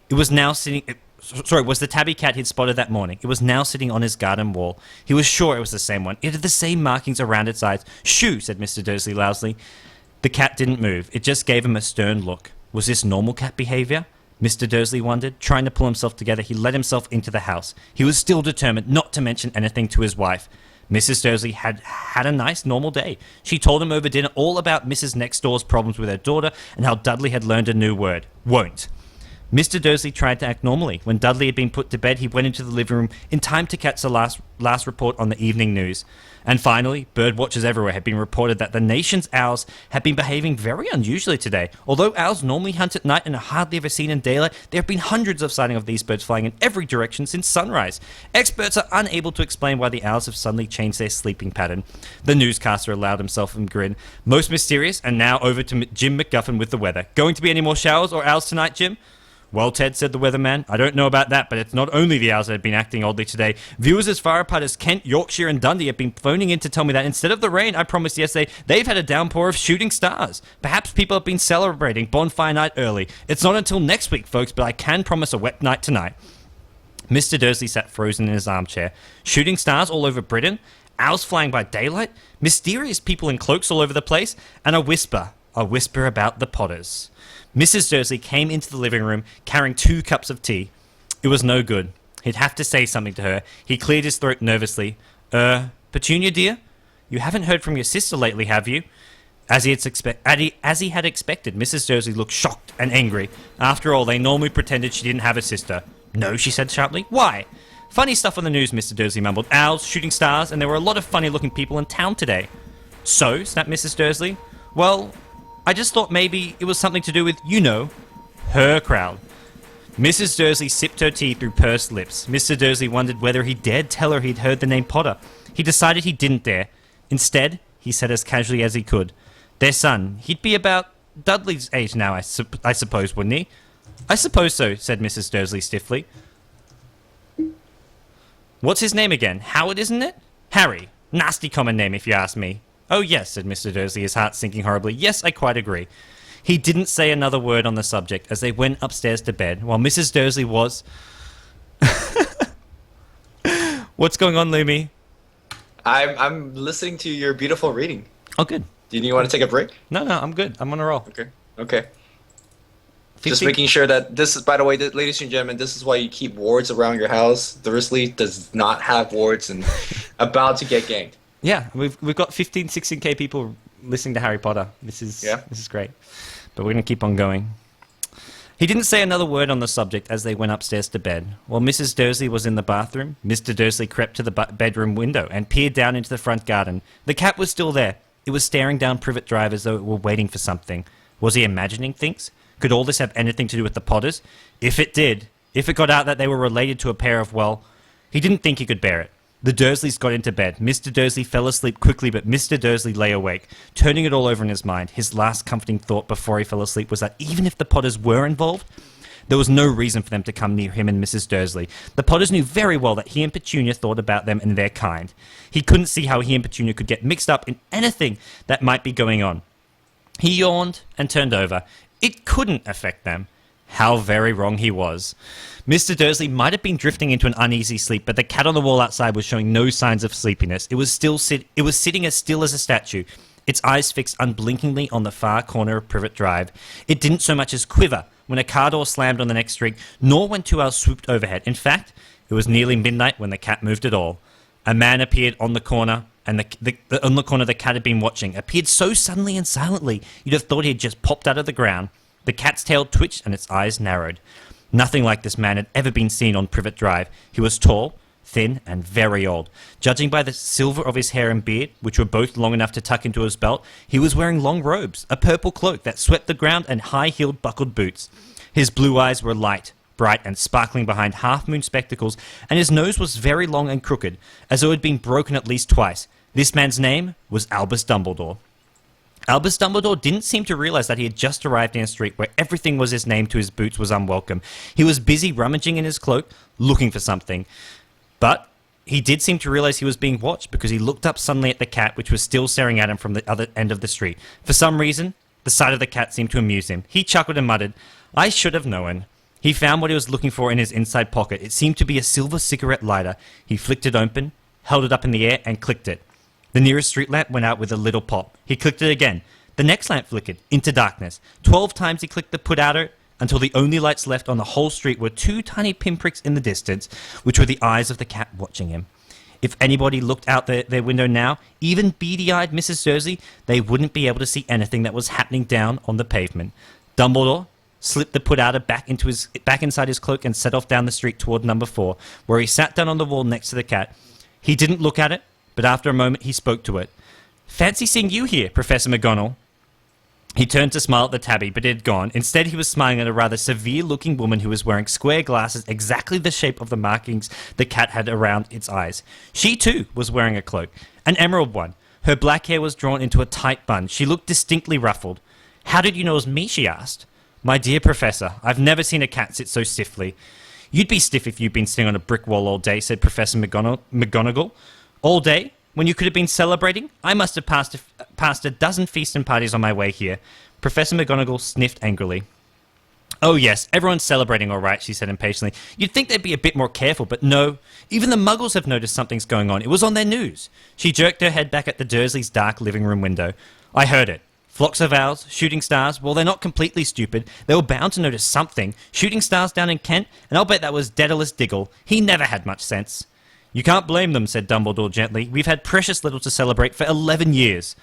It was now sitting... Sorry, was the tabby cat he'd spotted that morning. It was now sitting on his garden wall. He was sure it was the same one. It had the same markings around its eyes. Shoo, said Mr. Dursley loudly. The cat didn't move. It just gave him a stern look. Was this normal cat behaviour? Mr. Dursley wondered. Trying to pull himself together, he let himself into the house. He was still determined not to mention anything to his wife. Mrs. Dursley had a nice, normal day. She told him over dinner all about Mrs. Next Door's problems with her daughter and how Dudley had learned a new word. Won't. Mr. Dursley tried to act normally. When Dudley had been put to bed, he went into the living room in time to catch the last report on the evening news. And finally, bird watchers everywhere had been reported that the nation's owls had been behaving very unusually today. Although owls normally hunt at night and are hardly ever seen in daylight, there have been hundreds of sightings of these birds flying in every direction since sunrise. Experts are unable to explain why the owls have suddenly changed their sleeping pattern. The newscaster allowed himself a grin. Most mysterious, and now over to Jim McGuffin with the weather. Going to be any more showers or owls tonight, Jim? Well, Ted, said the weatherman, I don't know about that, but it's not only the owls that have been acting oddly today. Viewers as far apart as Kent, Yorkshire and Dundee have been phoning in to tell me that instead of the rain I promised yesterday, they've had a downpour of shooting stars. Perhaps people have been celebrating bonfire night early. It's not until next week, folks, but I can promise a wet night tonight. Mr. Dursley sat frozen in his armchair. Shooting stars all over Britain? Owls flying by daylight? Mysterious people in cloaks all over the place? And a whisper about the Potters. Mrs. Dursley came into the living room carrying 2 cups of tea. It was no good. He'd have to say something to her. He cleared his throat nervously. Petunia, dear? You haven't heard from your sister lately, have you? As he had expected, Mrs. Dursley looked shocked and angry. After all, they normally pretended she didn't have a sister. No, she said sharply. Why? Funny stuff on the news, Mr. Dursley mumbled. Owls, shooting stars, and there were a lot of funny-looking people in town today. So, snapped Mrs. Dursley. Well, I just thought maybe it was something to do with, you know, her crowd. Mrs. Dursley sipped her tea through pursed lips. Mr. Dursley wondered whether he dared tell her he'd heard the name Potter. He decided he didn't dare. Instead, he said as casually as he could, their son, he'd be about Dudley's age now, I suppose, wouldn't he? I suppose so, said Mrs. Dursley stiffly. What's his name again? Howard, isn't it? Harry. Nasty common name, if you ask me. Oh, yes, said Mr. Dursley, his heart sinking horribly. Yes, I quite agree. He didn't say another word on the subject as they went upstairs to bed, while Mrs. Dursley was... What's going on, Lumi? I'm listening to your beautiful reading. Oh, good. Do you want to take a break? No, I'm good. I'm on a roll. Okay. Just making sure that this is, by the way, ladies and gentlemen, this is why you keep wards around your house. Dursley does not have wards and about to get ganked. Yeah, we've got 16K people listening to Harry Potter. This is great. But we're going to keep on going. He didn't say another word on the subject as they went upstairs to bed. While Mrs. Dursley was in the bathroom, Mr. Dursley crept to the bedroom window and peered down into the front garden. The cat was still there. It was staring down Privet Drive as though it were waiting for something. Was he imagining things? Could all this have anything to do with the Potters? If it did, if it got out that they were related to a pair of, well, he didn't think he could bear it. The Dursleys got into bed. Mr. Dursley fell asleep quickly, but Mr. Dursley lay awake, turning it all over in his mind. His last comforting thought before he fell asleep was that even if the Potters were involved, there was no reason for them to come near him and Mrs. Dursley. The Potters knew very well that he and Petunia thought about them and their kind. He couldn't see how he and Petunia could get mixed up in anything that might be going on. He yawned and turned over. It couldn't affect them. How very wrong he was. Mr. Dursley might have been drifting into an uneasy sleep, but the cat on the wall outside was showing no signs of sleepiness. It was sitting as still as a statue, its eyes fixed unblinkingly on the far corner of Privet Drive. It didn't so much as quiver when a car door slammed on the next street, nor when 2 owls swooped overhead. In fact, it was nearly midnight when the cat moved at all. A man appeared on the corner, and on the corner the cat had been watching, appeared so suddenly and silently you'd have thought he had just popped out of the ground. The cat's tail twitched and its eyes narrowed. Nothing like this man had ever been seen on Privet Drive. He was tall, thin, and very old. Judging by the silver of his hair and beard, which were both long enough to tuck into his belt, he was wearing long robes, a purple cloak that swept the ground, and high-heeled buckled boots. His blue eyes were light, bright, and sparkling behind half-moon spectacles, and his nose was very long and crooked, as though it had been broken at least twice. This man's name was Albus Dumbledore. Albus Dumbledore didn't seem to realize that he had just arrived in a street where everything was his name to his boots was unwelcome. He was busy rummaging in his cloak, looking for something. But he did seem to realize he was being watched because he looked up suddenly at the cat, which was still staring at him from the other end of the street. For some reason, the sight of the cat seemed to amuse him. He chuckled and muttered, "I should have known." He found what he was looking for in his inside pocket. It seemed to be a silver cigarette lighter. He flicked it open, held it up in the air, and clicked it. The nearest street lamp went out with a little pop. He clicked it again. The next lamp flickered into darkness. 12 times he clicked the put-outer until the only lights left on the whole street were 2 tiny pinpricks in the distance, which were the eyes of the cat watching him. If anybody looked out their window now, even beady-eyed Mrs. Dursley, they wouldn't be able to see anything that was happening down on the pavement. Dumbledore slipped the put-outer back inside his cloak and set off down the street toward number 4, where he sat down on the wall next to the cat. He didn't look at it, but after a moment he spoke to it. "Fancy seeing you here, Professor McGonagall." He turned to smile at the tabby, but it had gone. Instead, he was smiling at a rather severe-looking woman who was wearing square glasses exactly the shape of the markings the cat had around its eyes. She, too, was wearing a cloak, an emerald one. Her black hair was drawn into a tight bun. She looked distinctly ruffled. "How did you know it was me?" she asked. "My dear Professor, I've never seen a cat sit so stiffly." "You'd be stiff if you'd been sitting on a brick wall all day," said Professor McGonagall. "All day? When you could have been celebrating? I must have passed a dozen feasts and parties on my way here." Professor McGonagall sniffed angrily. "Oh yes, everyone's celebrating all right," she said impatiently. "You'd think they'd be a bit more careful, but no. Even the Muggles have noticed something's going on. It was on their news." She jerked her head back at the Dursleys' dark living room window. "I heard it. Flocks of owls, shooting stars. Well, they're not completely stupid. They were bound to notice something. Shooting stars down in Kent, and I'll bet that was Daedalus Diggle. He never had much sense." "You can't blame them," said Dumbledore gently. "We've had precious little to celebrate for 11 years.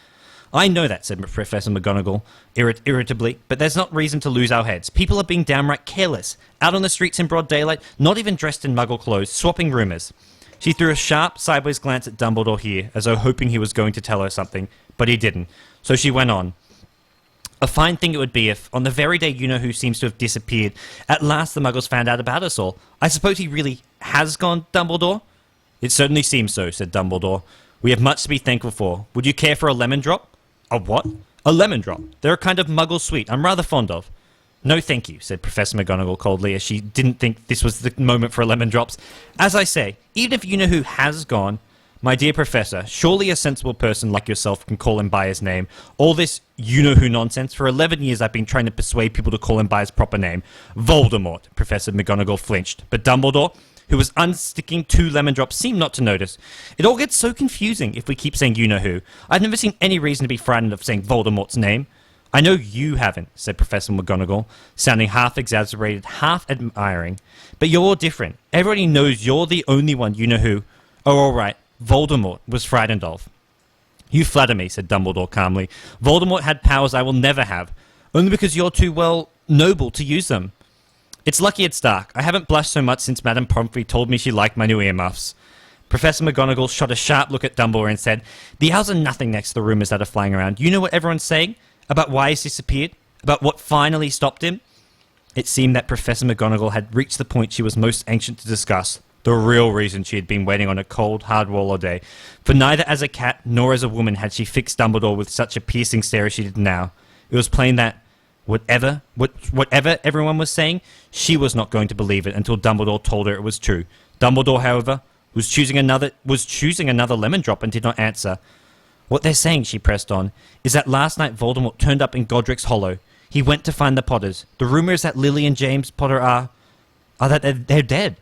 "I know that," said Professor McGonagall irritably, "but there's not reason to lose our heads. People are being downright careless. Out on the streets in broad daylight, not even dressed in Muggle clothes, swapping rumours." She threw a sharp, sideways glance at Dumbledore here, as though hoping he was going to tell her something, but he didn't. So she went on. "A fine thing it would be if, on the very day you-know-who seems to have disappeared, at last the Muggles found out about us all. I suppose he really has gone, Dumbledore?" "It certainly seems so," said Dumbledore. "We have much to be thankful for. Would you care for a lemon drop?" "A what?" "A lemon drop. They're a kind of Muggle sweet I'm rather fond of." "No, thank you," said Professor McGonagall coldly, as she didn't think this was the moment for lemon drops. "As I say, even if you-know-who has gone, my dear Professor, surely a sensible person like yourself can call him by his name. All this you-know-who nonsense, for 11 years I've been trying to persuade people to call him by his proper name. Voldemort." Professor McGonagall flinched, but Dumbledore, who was unsticking 2 lemon drops, seemed not to notice. "It all gets so confusing if we keep saying you-know-who. I've never seen any reason to be frightened of saying Voldemort's name." "I know you haven't," said Professor McGonagall, sounding half exasperated, half admiring. "But you're all different. Everybody knows you're the only one you-know-who. Oh, all right. Voldemort was frightened of." "You flatter me," said Dumbledore calmly. "Voldemort had powers I will never have, only because you're too, well, noble to use them. It's lucky it's dark. I haven't blushed so much since Madame Pomfrey told me she liked my new earmuffs." Professor McGonagall shot a sharp look at Dumbledore and said, "The owls are nothing next to the rumours that are flying around. You know what everyone's saying? About why he's disappeared? About what finally stopped him?" It seemed that Professor McGonagall had reached the point she was most anxious to discuss. The real reason she had been waiting on a cold, hard wall all day. For neither as a cat nor as a woman had she fixed Dumbledore with such a piercing stare as she did now. It was plain that whatever everyone was saying, she was not going to believe it until Dumbledore told her it was true. Dumbledore, however, was choosing another lemon drop and did not answer. "What they're saying," she pressed on, "is that last night Voldemort turned up in Godric's Hollow. He went to find the Potters. The rumour is that Lily and James Potter are that they're dead."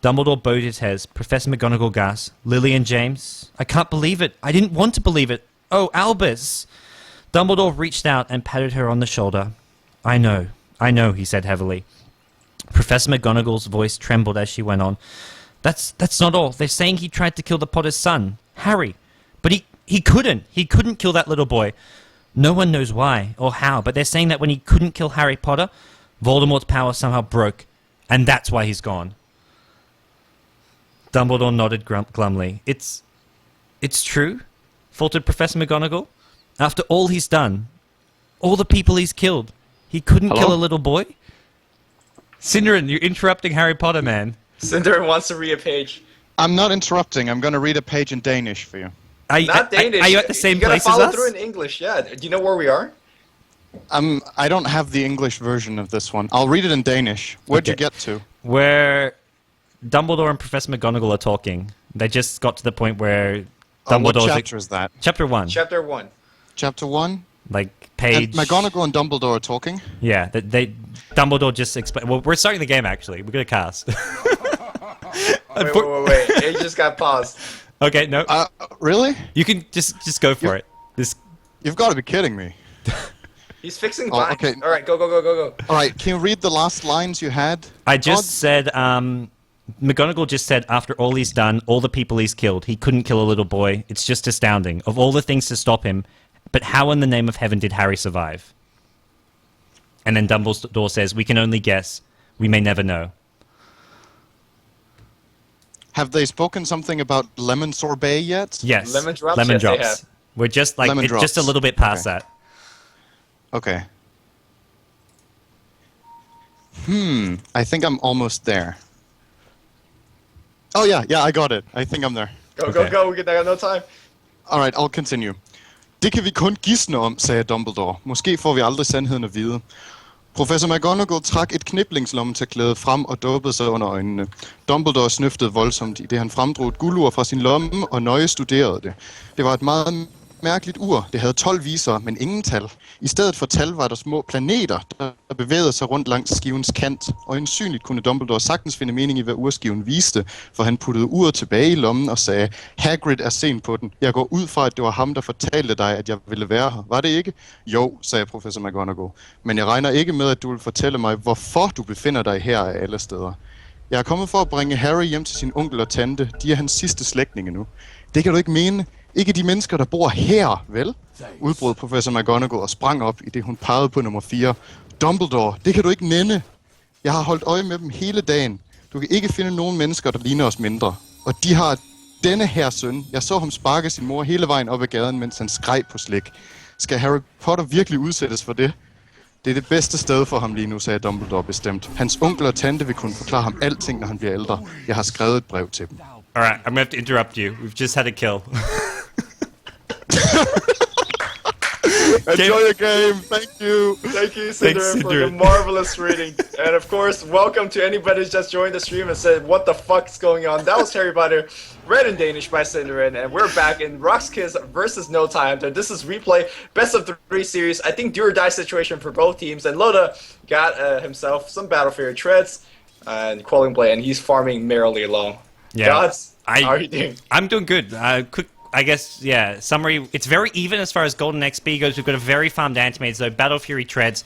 Dumbledore bowed his head. Professor McGonagall gasped. "Lily and James? I can't believe it. I didn't want to believe it. Oh, Albus!" Dumbledore reached out and patted her on the shoulder. I know, he said heavily. Professor McGonagall's voice trembled as she went on. That's not all. They're saying he tried to kill the Potter's son, Harry. But he couldn't. He couldn't kill that little boy. No one knows why or how, but they're saying that when he couldn't kill Harry Potter, Voldemort's power somehow broke, and that's why he's gone. Dumbledore nodded glumly. It's true?" faltered Professor McGonagall. "After all he's done, all the people he's killed, he couldn't kill a little boy?" Cinderin, you're interrupting Harry Potter, man. Cinderin wants to read a page. I'm not interrupting. I'm going to read a page in Danish for you. Not Danish. Are you at the same place as us? You gotta follow through in English, yeah. Do you know where we are? I don't have the English version of this one. I'll read it in Danish. Where'd you get to? Where Dumbledore and Professor McGonagall are talking. They just got to the point where Dumbledore... what chapter is that? Chapter 1. Chapter 1. Chapter 1? Like And Paige. McGonagall and Dumbledore are talking. Yeah, Dumbledore just explained. Well, we're starting the game actually. We're gonna cast. Wait. It just got paused. Okay, no. Really? You can just go for it. You've got to be kidding me. He's fixing Oh, vines. okay. All right, go. All right, can you read the last lines you had? I just said. McGonagall just said after all he's done, all the people he's killed, he couldn't kill a little boy. It's just astounding. Of all the things to stop him, but how in the name of heaven did Harry survive? And then Dumbledore says, "We can only guess. We may never know." Have they spoken something about lemon sorbet yet? Yes. Lemon drops? Lemon Yes, they drops. have. We're just like Lemon it's just a drops. little bit past Okay. that. Okay. I think I'm almost there. Oh yeah, I got it. I think I'm there. Go. We got no time. Alright, I'll continue. Det kan vi kun gisne om, sagde Dumbledore. Måske får vi aldrig sandheden at vide. Professor McGonagall trak et kniplingslommetørklæde frem og duppede sig under øjnene. Dumbledore snøftede voldsomt, i det han fremdrog et guldur fra sin lomme og nøje studerede det. Det var et meget mærkeligt ur. Det havde 12 visere, men ingen tal. I stedet for tal var der små planeter, der bevægede sig rundt langs skivens kant. Øjensynligt kunne Dumbledore sagtens finde mening i, hvad urskiven viste, for han puttede uret tilbage i lommen og sagde, Hagrid er sen på den. Jeg går ud fra, at det var ham, der fortalte dig, at jeg ville være her. Var det ikke? Jo, sagde professor McGonagall. Men jeg regner ikke med, at du vil fortælle mig, hvorfor du befinder dig her af alle steder. Jeg er kommet for at bringe Harry hjem til sin onkel og tante. De er hans sidste slægtninge nu. Det kan du ikke mene. Ikke de mennesker, der bor her, vel? Udbrød professor McGonagall og sprang op, i det hun pegede på nummer 4. Dumbledore, det kan du ikke nænde. Jeg har holdt øje med dem hele dagen. Du kan ikke finde nogen mennesker, der ligner os mindre. Og de har denne her søn. Jeg så ham sparke sin mor hele vejen op ad gaden, mens han skreg på slik. Skal Harry Potter virkelig udsættes for det? Det er det bedste sted for ham lige nu, sagde Dumbledore bestemt. Hans onkel og tante vil kunne forklare ham alting, når han bliver ældre. Jeg har skrevet et brev til dem. Alright, I'm gonna have to interrupt you. We've just had a kill. Enjoy the game. Thank you. Thank you, Cinderin, for the marvelous reading. And of course, welcome to anybody who's just joined the stream and said, what the fuck's going on? That was Harry Potter, read in Danish by Cinderin, and we're back in RoX.KiS versus No Time. This is replay, best of 3 series. I think do or die situation for both teams, and Loda got himself some Battlefield treads and Quelling Blade, and he's farming merrily along. Yeah. Gods, how are you doing? I'm doing good. Quick, I guess, yeah, summary. It's very even as far as Golden XP goes. We've got a very farmed Animates, though. Battle Fury treads.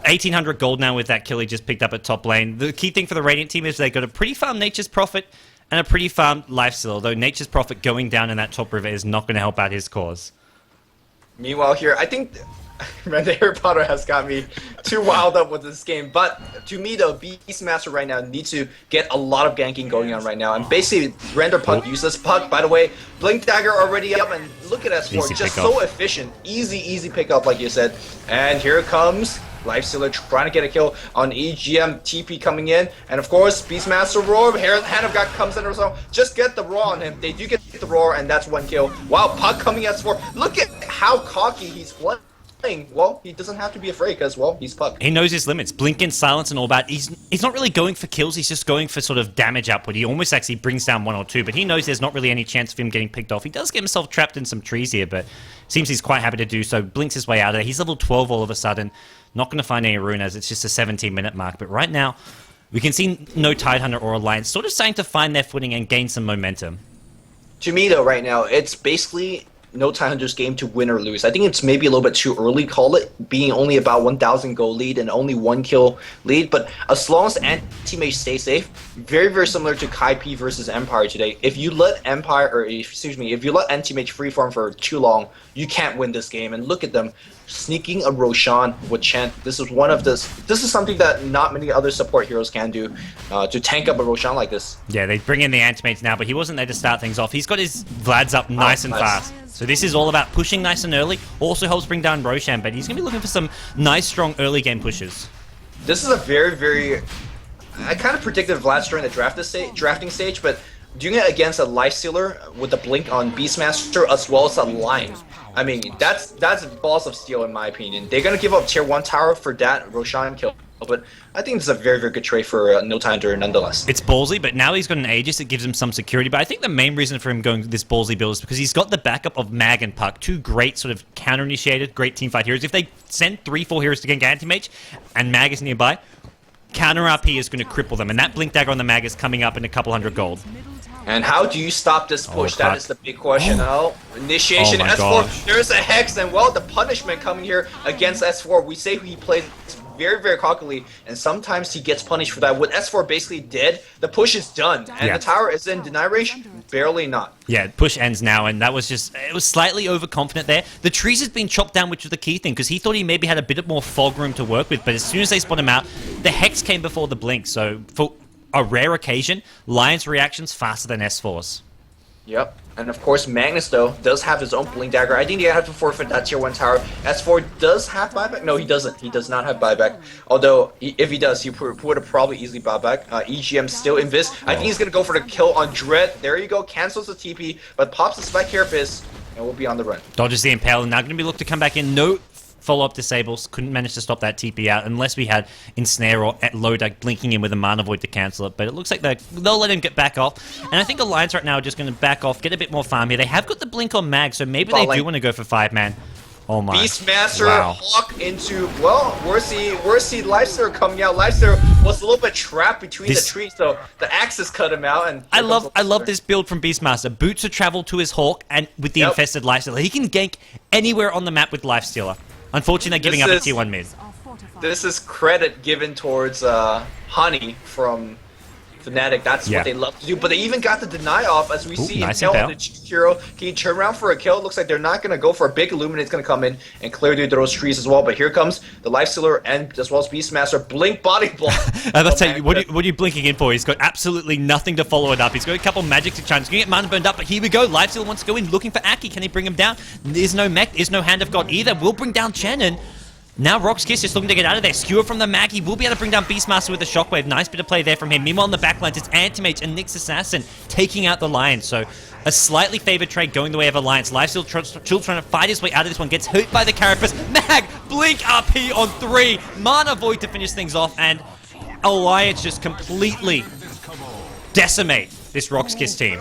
1,800 gold now with that kill he just picked up at top lane. The key thing for the Radiant team is they got a pretty farmed Nature's Prophet and a pretty farmed Lifesteal, although Nature's Prophet going down in that top river is not going to help out his cause. Meanwhile here, I think man, the Harry Potter has got me too wild up with this game. But to me, though, Beastmaster right now needs to get a lot of ganking going on right now. And basically, render puck, useless puck. By the way, Blink Dagger already up, and look at S4, Easy just pickup. so efficient. Easy pickup, like you said. And here comes Lifestealer trying to get a kill on EGM TP coming in. And of course, Beastmaster Roar, Hand of God comes in or so. Just get the Roar on him. They do get the Roar, and that's 1 kill. Wow, puck coming at S4. Look at how cocky he's playing. Well, he doesn't have to be afraid because, well, he's Puck. He knows his limits. Blink and silence and all that. He's not really going for kills. He's just going for sort of damage output. He almost actually brings down 1 or 2, but he knows there's not really any chance of him getting picked off. He does get himself trapped in some trees here, but seems he's quite happy to do so. Blinks his way out of there. He's level 12 all of a sudden. Not going to find any rune as it's just a 17-minute mark. But right now, we can see no Tidehunter or Alliance sort of starting to find their footing and gain some momentum. To me, though, right now, it's basically no Tidehunter's game to win or lose. I think it's maybe a little bit too early to call it, being only about 1,000 gold lead and only 1 kill lead. But as long as anti-mage stay safe, very similar to Kai P versus Empire today. If you let if you let anti-mage freeform for too long, you can't win this game. And look at them sneaking a Roshan with Chant. This is something that not many other support heroes can do, to tank up a Roshan like this. Yeah, they bring in the Antimates now, but he wasn't there to start things off. He's got his Vlads up nice and fast. So this is all about pushing nice and early. Also helps bring down Roshan, but he's going to be looking for some nice, strong early game pushes. This is a very... I kind of predicted Vlad during the drafting stage, but doing it against a Lifestealer with a blink on Beastmaster as well as a Lion, I mean, that's balls of steel in my opinion. They're gonna give up tier 1 tower for that Roshan kill. But I think it's a very, very good trade for No Tinder nonetheless. It's ballsy, but now he's got an Aegis that gives him some security. But I think the main reason for him going this ballsy build is because he's got the backup of Mag and Puck, two great sort of counter-initiated, great teamfight heroes. If they send 3-4 heroes to gank Anti-Mage and Mag is nearby, counter RP is going to cripple them. And that Blink Dagger on the Mag is coming up in a couple hundred gold. And how do you stop this push? That is the big question. Initiation, Oh my S4, gosh. there's a Hex, and well, the punishment coming here against S4. We say he plays very, very cockily, and sometimes he gets punished for that. What S4 basically did, the push is done, and the tower is in deny range, barely not. Yeah, push ends now, and that was just, it was slightly overconfident there. The trees has been chopped down, which was the key thing, because he thought he maybe had a bit more fog room to work with, but as soon as they spot him out, the Hex came before the Blink, so for a rare occasion, Lion's reaction's faster than S4's. Yep, and of course Magnus though does have his own Blink Dagger. I think they have to forfeit that tier 1 tower. S4 does have buyback. No, he doesn't. He does not have buyback. Although if he does, he would have probably easily bought back. EGM still invis. I think he's gonna go for the kill on Dread. There you go. Cancels the TP, but pops the Spike Carapace, and we'll be on the run. Dodges the Impale, and now going to be looked to come back in. No follow-up disables. Couldn't manage to stop that TP out unless we had Ensnare or Loda blinking in with a Mana Void to cancel it. But it looks like they'll let him get back off. And I think Alliance right now are just going to back off, get a bit more farm here. They have got the Blink on Mag, so maybe they do want to go for 5-man. Oh my. Beastmaster Wow. Hawk into, well, where's the Lifestealer coming out? Lifestealer was a little bit trapped between the trees, so the axes cut him out. And I love this build from Beastmaster. Boots of travel to his Hawk, and with the infested Lifestealer. He can gank anywhere on the map with Lifestealer. Unfortunately, they're giving up a tier 1 mid. This is credit given towards Honey from Fnatic. That's what they love to do. But they even got the deny off, as we see nice Impale Impale. on the hero. Can he turn around for a kill? It looks like they're not going to go for a big Illuminate's going to come in and clear through those trees as well. But here comes the Lifestealer and as well as Beastmaster. Blink body block. Let's tell you, what are you blinking in for? He's got absolutely nothing to follow it up. He's got a couple magic to chance. He's going to get mana burned up, but here we go. Lifestealer wants to go in looking for Aki. Can he bring him down? There's no mech, there's no Hand of God either. We'll bring down Chen, and now RoX.KiS just looking to get out of there. Skewer from the Mag. He will be able to bring down Beastmaster with a Shockwave. Nice bit of play there from him. Meanwhile, on the backlines, it's Anti-Mage and Nyx Assassin taking out the Lion. So a slightly favored trade going the way of Alliance. Lifesteal still trying to fight his way out of this one. Gets hurt by the Carapace. Mag, Blink RP on 3. Mana Void to finish things off. And Alliance just completely decimate this RoX.KiS team.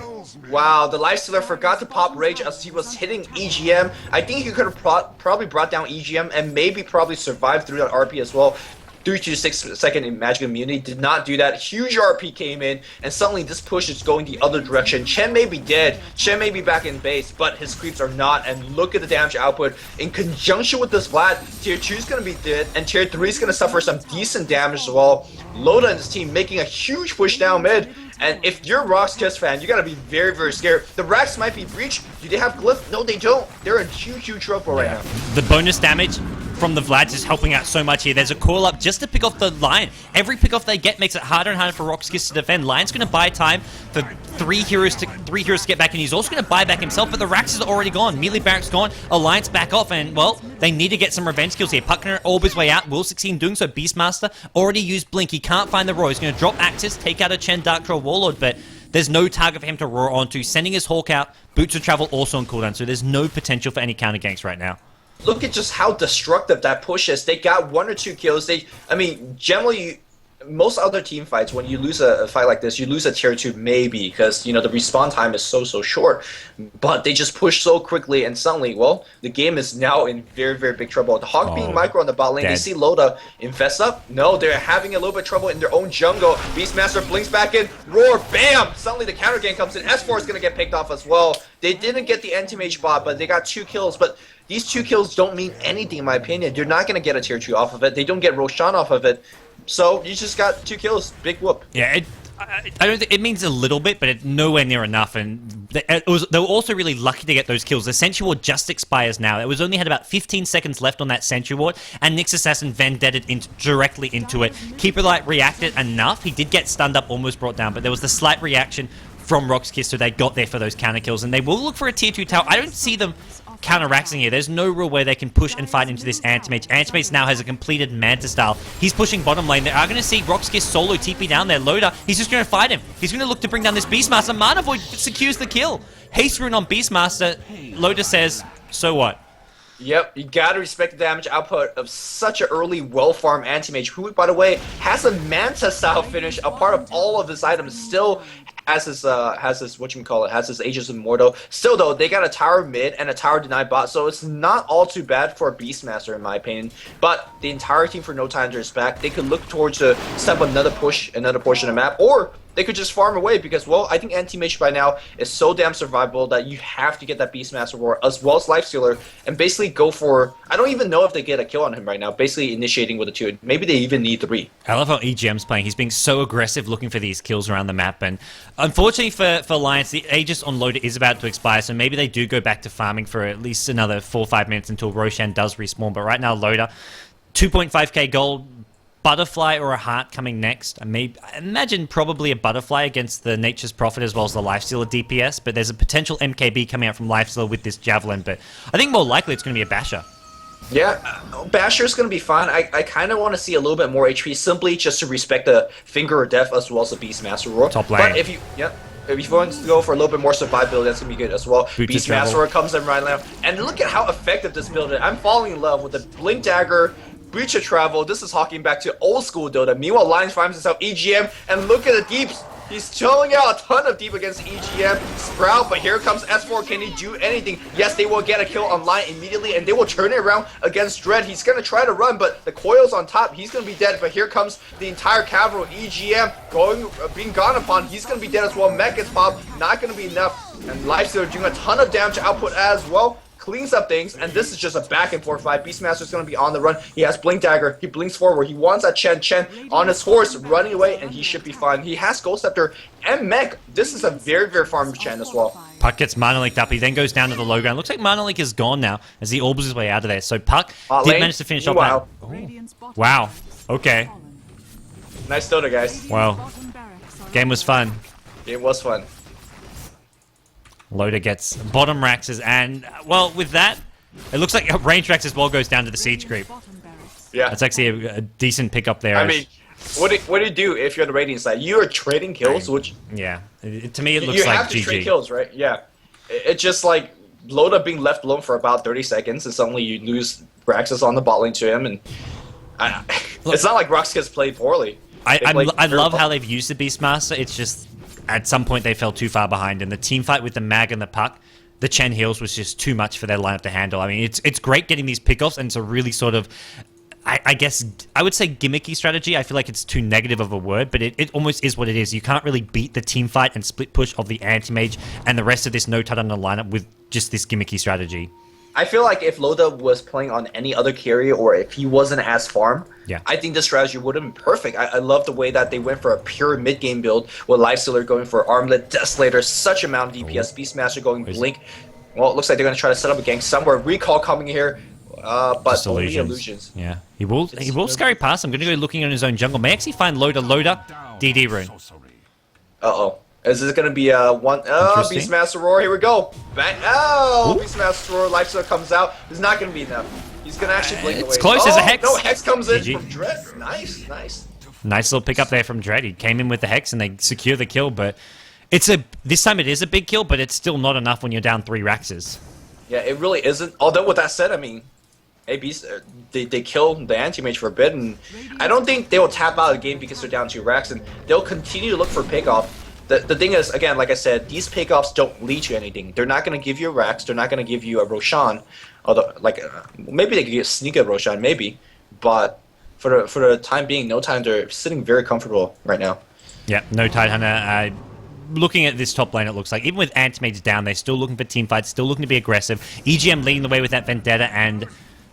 Wow, the Lifestealer forgot to pop Rage as he was hitting EGM. I think he could have probably brought down EGM and maybe probably survived through that RP as well. 3 to 6 second in Magic Immunity, did not do that. Huge RP came in, and suddenly this push is going the other direction. Chen may be dead, Chen may be back in base, but his creeps are not, and look at the damage output. In conjunction with this Vlad, tier 2 is going to be dead, and tier 3 is going to suffer some decent damage as well. Loda and his team making a huge push down mid, and if you're a RoX.KiS fan, you gotta be very, very scared. The racks might be breached. Do they have Glyph? No, they don't. They're in huge, huge trouble right now. The bonus damage from the Vlads is helping out so much here. There's a call up just to pick off the Lion. Every pick off they get makes it harder and harder for RoX.KiS to defend. Lion's going to buy time for three heroes to get back, and he's also going to buy back himself, but the Rax is already gone. Melee Barrack's gone. Alliance back off, and, well, they need to get some revenge kills here. Puckner orb his way out, will succeed in doing so. Beastmaster already used Blink. He can't find the Roy. He's going to drop Axis, take out a Chen Dark Troll Warlord, but there's no target for him to roar onto. Sending his Hawk out, Boots of Travel also on cooldown, so there's no potential for any counter ganks right now. Look at just how destructive that push is. They got 1 or 2 kills. I mean, generally, most other team fights, when you lose a fight like this, you lose a tier 2 maybe, because, you know, the respawn time is so short. But they just push so quickly, and suddenly, well, the game is now in very, very big trouble. The Hawk being micro on the bot lane, they see Loda infest up. No, they're having a little bit of trouble in their own jungle. Beastmaster blinks back in, roar, bam! Suddenly the counter game comes in. S4 is going to get picked off as well. They didn't get the Anti-Mage bot, but they got 2 kills. But these 2 kills don't mean anything, in my opinion. They're not going to get a tier 2 off of it. They don't get Roshan off of it. So you just got 2 kills. Big whoop. Yeah, I don't think it means a little bit, but it's nowhere near enough. And they were also really lucky to get those kills. The Sentry Ward just expires now. It was only had about 15 seconds left on that Sentry Ward, and Nyx Assassin vendetted directly into it. Keeper Light reacted enough. He did get stunned up, almost brought down, but there was the slight reaction from RoX.KiS, so they got there for those counter kills, and they will look for a tier 2 tower. I don't see them counter-raxing here. There's no real way they can push and fight into this Anti-Mage. Anti-Mage now has a completed Manta style. He's pushing bottom lane. They are going to see RoX.KiS solo TP down there. Loda, he's just going to fight him. He's going to look to bring down this Beastmaster. Mana Void secures the kill. Haste Rune on Beastmaster. Loda says, so what? Yep, you gotta respect the damage output of such an early, well-farmed anti-mage, who, by the way, has a Manta-style finish. A part of all of his items still has his has his Aegis Immortal. Still though, they got a tower mid and a tower denied bot, so it's not all too bad for a Beastmaster in my opinion. But the entire team for No Time is back. They could look towards to step another portion of the map, or they could just farm away because, well, I think Anti-Mage by now is so damn survivable that you have to get that Beastmaster Roar as well as Lifestealer and basically go for, I don't even know if they get a kill on him right now, basically initiating with a 2. Maybe they even need 3. I love how EGM's playing. He's being so aggressive looking for these kills around the map. And unfortunately for Alliance, the Aegis on Loader is about to expire, so maybe they do go back to farming for at least another 4 or 5 minutes until Roshan does respawn. But right now, Loader, 2.5k gold, Butterfly or a Heart coming next. I imagine probably a Butterfly against the Nature's Prophet as well as the Lifestealer DPS, but there's a potential MKB coming out from Lifestealer with this Javelin, but I think more likely it's going to be a Basher. Yeah, Basher's going to be fine. I kind of want to see a little bit more HP simply just to respect the Finger of Death as well as the Beastmaster Roar. Top lane. But if you want to go for a little bit more survivability, that's going to be good as well. Beastmaster Roar comes in right now. And look at how effective this build is. I'm falling in love with the Blink Dagger, Breach of Travel. This is harking back to old school Dota. Meanwhile, Lions finds himself EGM, and look at the deeps. He's chilling out a ton of deep against EGM. Sprout, but here comes S4. Can he do anything? Yes, they will get a kill on Lion immediately, and they will turn it around against Dread. He's going to try to run, but the coil's on top. He's going to be dead, but here comes the entire cavalry. EGM being gone upon. He's going to be dead as well. Mech gets popped. Not going to be enough. And Lifestealer doing a ton of damage output as well. Cleans up things, and this is just a back and forth fight. Beastmaster's going to be on the run. He has Blink Dagger. He blinks forward. He wants that Chen on his horse running away, and he should be fine. He has Ghost Scepter and Mech. This is a very, very farm Chen as well. Puck gets Mana Leaked up. He then goes down to the low ground. Looks like Mana Leak is gone now as he orbs his way out of there. So Puck did manage to finish off that. Oh. Wow. Okay. Nice Dota, guys. Well, game was fun. It was fun. Loader gets bottom Raxes, and, well, with that, it looks like range Rax as well goes down to the Siege Creep. Yeah. That's actually a decent pickup there. I mean, what do you do if you're on the Radiant side? You are trading kills, which... Yeah. To me, it looks you like have to GG. trade kills, right? Yeah. It's just like Loda being left alone for about 30 seconds, and suddenly you lose Raxus on the bot lane to him, and... it's not like RoX.KiS played poorly. I love how they've used the Beastmaster. It's just... At some point, they fell too far behind, and the team fight with the Mag and the Puck, the Chen heals was just too much for their lineup to handle. I mean, it's great getting these pickoffs, and it's a really sort of, I guess, I would say gimmicky strategy. I feel like it's too negative of a word, but it almost is what it is. You can't really beat the team fight and split push of the Anti-Mage and the rest of this no-tud on the lineup with just this gimmicky strategy. I feel like if Loda was playing on any other carrier, or if he wasn't as farm, yeah, I think this strategy would have been perfect. I love the way that they went for a pure mid-game build, with Lifestealer going for Armlet, Desolator, such amount of DPS, Beastmaster going Blink. Well, it looks like they're going to try to set up a gank somewhere. Recall coming here, but just only illusions. Yeah, he will scurry past. I'm going to go looking in his own jungle. May actually find Loader, DD rune. Uh-oh. Is this going to be a one... Oh, Beastmaster Roar, here we go. Bang. Oh, Beastmaster Roar, Lifestealer comes out. It's not going to be enough. He's going to actually blink away. It's close, there's a Hex. No, Hex comes in GG. from Dread. Nice. Nice little pick up there from Dread. He came in with the Hex and they secure the kill, but this time it is a big kill, but it's still not enough when you're down 3 Raxes. Yeah, it really isn't. Although with that said, I mean, they kill the Anti-Mage for a bit, and I don't think they will tap out of the game because they're down 2 Rax, and they'll continue to look for pickoff. The thing is, again, like I said, these pickoffs don't lead to anything. They're not going to give you a Rax. They're not going to give you a Roshan. Although, like, maybe they could sneak a Roshan, maybe. But for the time being, No Time, they're sitting very comfortable right now. Yeah, No Tide Hunter. Looking at this top lane, it looks like, even with Anti-Mages down, they're still looking for team fights, still looking to be aggressive. EGM leading the way with that Vendetta, and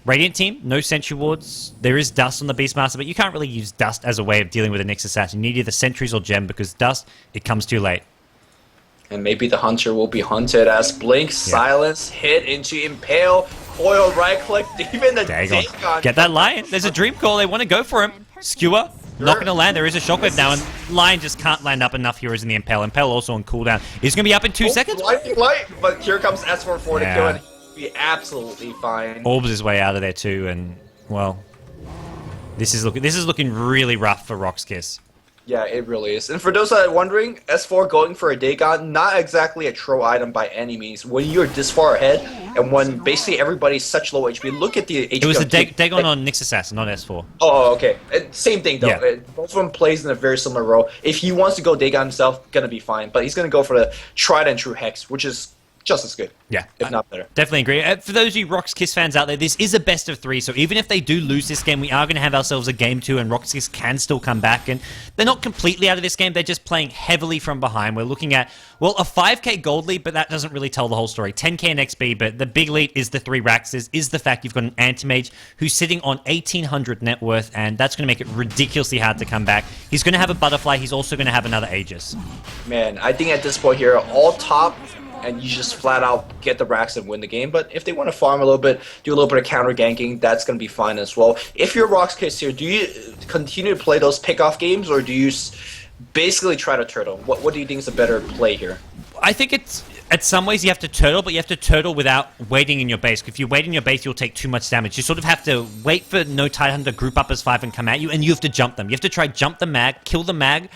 Radiant team, no Sentry Wards. There is Dust on the Beastmaster, but you can't really use Dust as a way of dealing with a Nyx Assassin. You need either Sentries or Gem, because Dust, it comes too late. And maybe the Hunter will be hunted as Blink, Silence, hit into Impale, Coil, right-click, even the Dagon. Get that Lion. There's a Dream Call. They want to go for him. Skewer, not going to land. There is a Shockwave now, and Lion just can't land up enough heroes in the Impale. Impale also on cooldown. He's going to be up in 2 seconds. Light, but here comes S4 to kill it. Be absolutely fine. Orbs his way out of there too, and well, this is looking really rough for RoX.KiS. Yeah, it really is. And for those that are wondering, S4 going for a Dagon, not exactly a troll item by any means. When you're this far ahead, and when basically everybody's such low HP, look at the HP. It was a of Dagon on Nyx Assassin, not S4. Oh, okay. Same thing though. Yeah. Both of them plays in a very similar role. If he wants to go Dagon himself, gonna be fine. But he's gonna go for the tried and true Hex, which is just as good. Yeah, if not better. Definitely agree. For those of you RoX.KiS fans out there, this is a best of 3, so even if they do lose this game, we are going to have ourselves a game 2, and RoX.KiS can still come back. And they're not completely out of this game, they're just playing heavily from behind. We're looking at, well, a 5k gold lead, but that doesn't really tell the whole story. 10k in XP, but the big lead is the 3 Raxes, is the fact you've got an Anti-Mage who's sitting on 1800 net worth, and that's going to make it ridiculously hard to come back. He's going to have a Butterfly, he's also going to have another Aegis. Man, I think at this point here, all top, and you just flat out get the racks and win the game. But if they want to farm a little bit, do a little bit of counter ganking, that's going to be fine as well. If you're RoX.KiS here, do you continue to play those pick-off games, or do you basically try to turtle? What do you think is a better play here? I think it's, at some ways you have to turtle, but you have to turtle without waiting in your base. If you wait in your base, you'll take too much damage. You sort of have to wait for no Tidehunter to group up as 5 and come at you, and you have to jump them. You have to try jump the mag, kill the mag,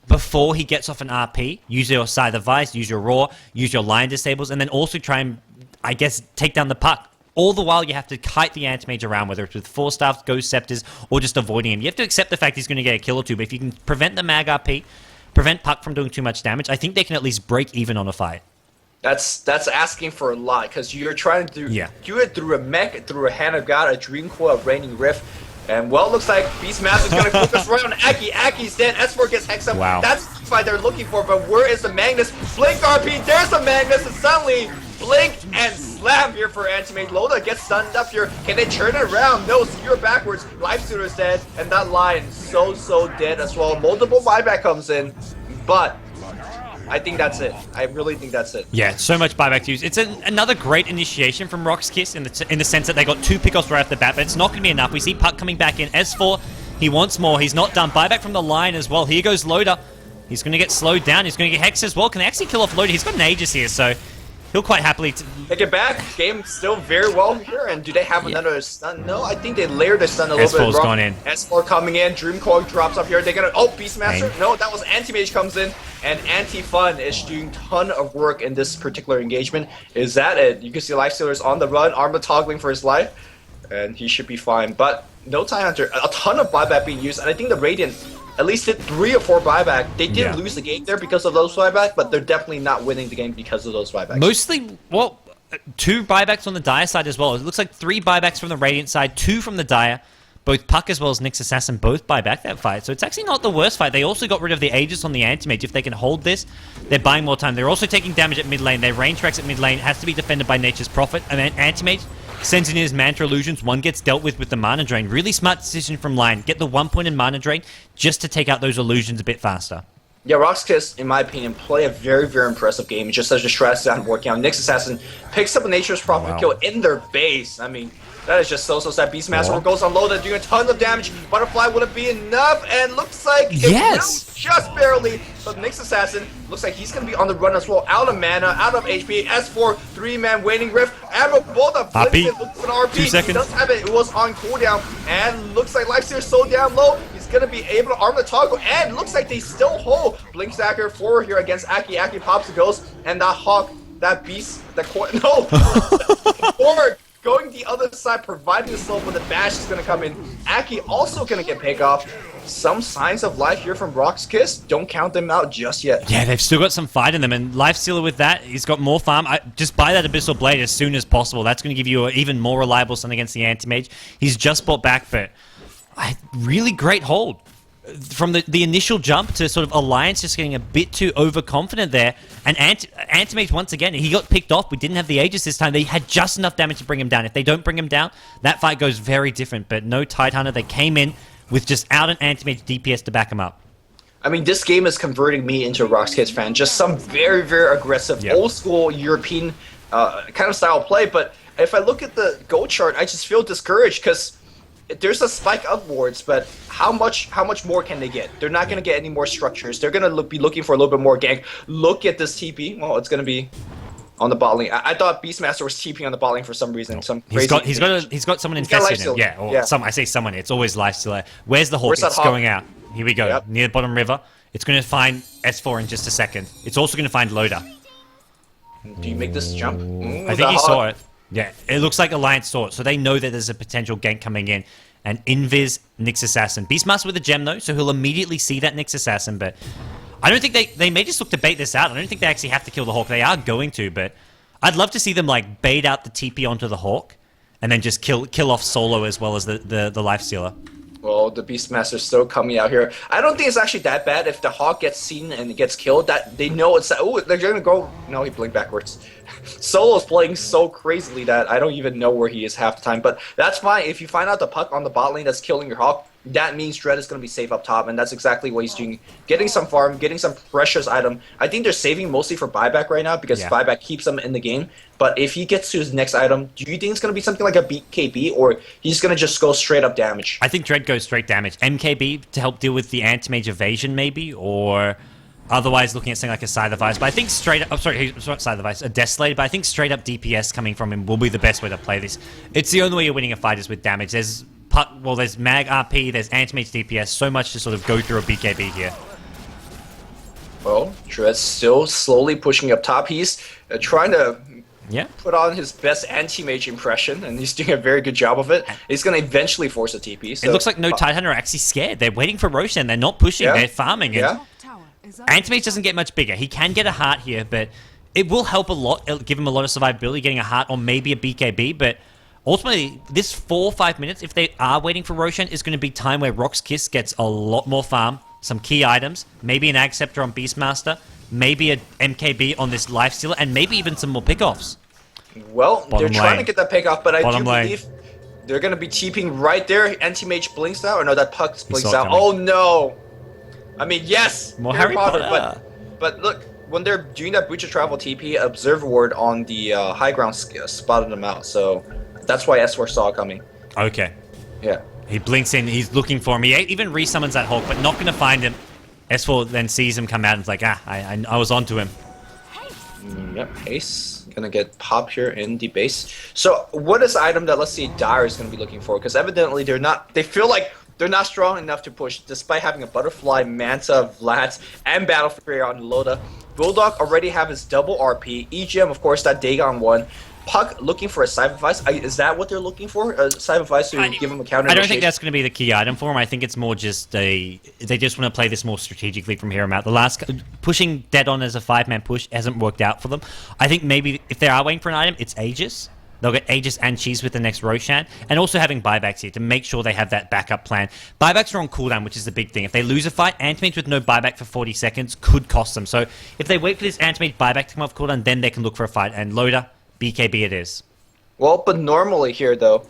before he gets off an RP, use your Scythe of Vice, use your Raw, use your Lion Disables, and then also try and, I guess, take down the Puck. All the while, you have to kite the Anti-Mage around, whether it's with Force Staffs, Ghost Scepters, or just avoiding him. You have to accept the fact he's going to get a kill or two, but if you can prevent the mag RP, prevent Puck from doing too much damage, I think they can at least break even on a fight. That's asking for a lot, because you're trying to do it through a mech, through a Hand of God, a Dream Coil, a Raining Rift. And, well, it looks like Beastmaster's going to focus right on Aki. Aki's dead. S4 gets Hex up. Wow. That's the fight they're looking for, but where is the Magnus? Blink RP, there's the Magnus, and suddenly Blink and Slam here for Anti-Mage. Loda gets stunned up here. Can they turn it around? No, Secure backwards. Lifestealer is dead, and that Lion so dead as well. Multiple buyback comes in, but I think that's it. I really think that's it. Yeah, so much buyback to use. It's another great initiation from RoX.KiS in the sense that they got 2 pickoffs right off the bat, but it's not going to be enough. We see Puck coming back in. S4, he wants more. He's not done. Buyback from the line as well. Here goes Loda. He's going to get slowed down. He's going to get Hex as well. Can they actually kill off Loda? He's got an Aegis here, so he'll quite happily... Take it back. Game still very well here. And do they have another stun? No, I think they layered the stun a little bit. S4's gone in. S4 coming in. Dream Coil drops up here. They're going to... Oh, Beastmaster. Pain. No, that was Anti-Mage comes in. And Anti-Fun is doing ton of work in this particular engagement. Is that it? You can see Lifestealer's on the run. Armor toggling for his life. And he should be fine. But no Tidehunter. A ton of buyback being used. And I think the Radiant at least did 3 or 4 buyback. They did lose the game there because of those buyback, but they're definitely not winning the game because of those buybacks. Mostly, well, 2 buybacks on the Dire side as well. It looks like 3 buybacks from the Radiant side, 2 from the Dire. Both Puck as well as Nyx Assassin both buy back that fight. So it's actually not the worst fight. They also got rid of the Aegis on the Anti-Mage. If they can hold this, they're buying more time. They're also taking damage at mid lane. Their range tracks at mid lane has to be defended by Nature's Prophet. And then Anti-Mage sends in his Mantra Illusions. One gets dealt with the Mana Drain. Really smart decision from Lion. Get the 1 point in Mana Drain just to take out those illusions a bit faster. Yeah, RoX.KiS, in my opinion, play a very impressive game. Just as the strategy not working out. Nyx Assassin picks up a Nature's Prophet kill in their base. I mean, that is just so sad. Beastmaster goes on Loda, doing a ton of damage. Butterfly, would it be enough? And looks like it will, just barely. But Nyx Assassin looks like he's going to be on the run as well. Out of mana, out of HP. S4, 3-man Waning Rift. Ammo Bolta flips it, looks for an RP. 2 seconds. He does have it. It was on cooldown. And looks like Lifesteal's so down low. He's going to be able to arm the toggle. And looks like they still hold. Blink Stacker forward here against Aki. Aki pops the ghost. And that Hawk, that beast, that forward. Going the other side, providing the slope when the bash is going to come in. Aki also going to get pick off. Some signs of life here from RoX.KiS. Don't count them out just yet. Yeah, they've still got some fight in them. And Lifestealer with that, he's got more farm. Just buy that Abyssal Blade as soon as possible. That's going to give you an even more reliable stun against the Anti-Mage. He's just bought back, but really great hold. From the initial jump to sort of Alliance just getting a bit too overconfident there. And Anti-Mage, once again, he got picked off. We didn't have the Aegis this time. They had just enough damage to bring him down. If they don't bring him down, that fight goes very different. But no Tidehunter. They came in with just out an Anti-Mage DPS to back him up. I mean, this game is converting me into a RoX.KiS fan. Just some very aggressive, old-school European kind of style play. But if I look at the goal chart, I just feel discouraged because there's a spike upwards, but how much more can they get? They're not going to get any more structures. They're going to be looking for a little bit more gank. Look at this TP. Well, it's going to be on the bot lane. I thought Beastmaster was TPing on the bot lane for some reason. Some crazy he's got someone invested in him. Yeah, or I say someone. It's always Lifestealer. Where's the Hawk? It's going out. Here we go. Yep. Near the bottom river. It's going to find S4 in just a second. It's also going to find Loda. Do you make this jump? I think he saw it. Yeah, it looks like Alliance saw it. So they know that there's a potential gank coming in. And Invis, Nyx Assassin. Beastmaster with a gem, though, so he'll immediately see that Nyx Assassin. But I don't think they may just look to bait this out. I don't think they actually have to kill the Hawk. They are going to, but I'd love to see them, like, bait out the TP onto the Hawk. And then just kill off Solo as well as the Lifestealer. Well, the Beastmaster's still coming out here. I don't think it's actually that bad if the Hawk gets seen and it gets killed. That they know it's oh they're gonna go. No, he blinked backwards. Solo's playing so crazily that I don't even know where he is half the time. But that's fine. If you find out the puck on the bot lane that's killing your Hawk, that means Dread is gonna be safe up top, and that's exactly what he's doing. Getting some farm, getting some precious item. I think they're saving mostly for buyback right now because buyback keeps them in the game. But if he gets to his next item, do you think it's going to be something like a BKB, or he's going to just go straight up damage? I think Dread goes straight damage. MKB to help deal with the anti-mage evasion, maybe, or otherwise looking at something like a Scythe of Ice. But I think straight up... Oh, sorry, not Scythe of Ice, a Desolator. But I think straight up DPS coming from him will be the best way to play this. It's the only way you're winning a fight is with damage. There's Mag RP, there's anti-mage DPS, so much to sort of go through a BKB here. Well, Dread's still slowly pushing up top. He's trying to... put on his best anti-mage impression, and he's doing a very good job of it. He's going to eventually force a TP. So, it looks like no Tidehunter are actually scared. They're waiting for Roshan. They're not pushing. They're farming. And anti-mage doesn't get much bigger. He can get a heart here, but it will help a lot. It'll give him a lot of survivability, getting a heart or maybe a BKB. But ultimately, this 4 or 5 minutes, if they are waiting for Roshan, is going to be time where RoX.KiS gets a lot more farm, some key items, maybe an Ag Scepter on Beastmaster, maybe a MKB on this Lifestealer, and maybe even some more pickoffs. Well, they're trying to get that pickoff, but I do believe they're going to be TPing right there. Anti-mage blinks out, or no, that puck blinks out. Oh no! I mean, yes! More Harry Potter. But look, when they're doing that Breach of Travel TP, Observer Ward on the high ground spotted them out, so that's why S4 saw it coming. Okay. Yeah. He blinks in, he's looking for him. He even resummons that Hulk, but not going to find him. S4 then sees him come out and is like, I was onto him. Yep, Ace gonna get popped here in the base. So what is the item that, let's see, Dire is gonna be looking for? Because evidently they feel like they're not strong enough to push, despite having a Butterfly, Manta, Vlad, and Battle Fury on Loda. Bulldog already have his double RP. EGM, of course, that Dagon one. Puck looking for a Scythe of Ice. Is that what they're looking for? A Scythe of Ice to give him a counter? I don't think that's going to be the key item for him. I think it's more just they just want to play this more strategically from here on out. The last pushing Dead on as a 5-man push hasn't worked out for them. I think maybe if they are waiting for an item, it's Aegis. They'll get Aegis and Cheese with the next Roshan, and also having buybacks here to make sure they have that backup plan. Buybacks are on cooldown, which is the big thing. If they lose a fight, Antimage with no buyback for 40 seconds could cost them. So if they wait for this Antimage buyback to come off cooldown, then they can look for a fight. And Loda, BKB it is. Well, but normally here though,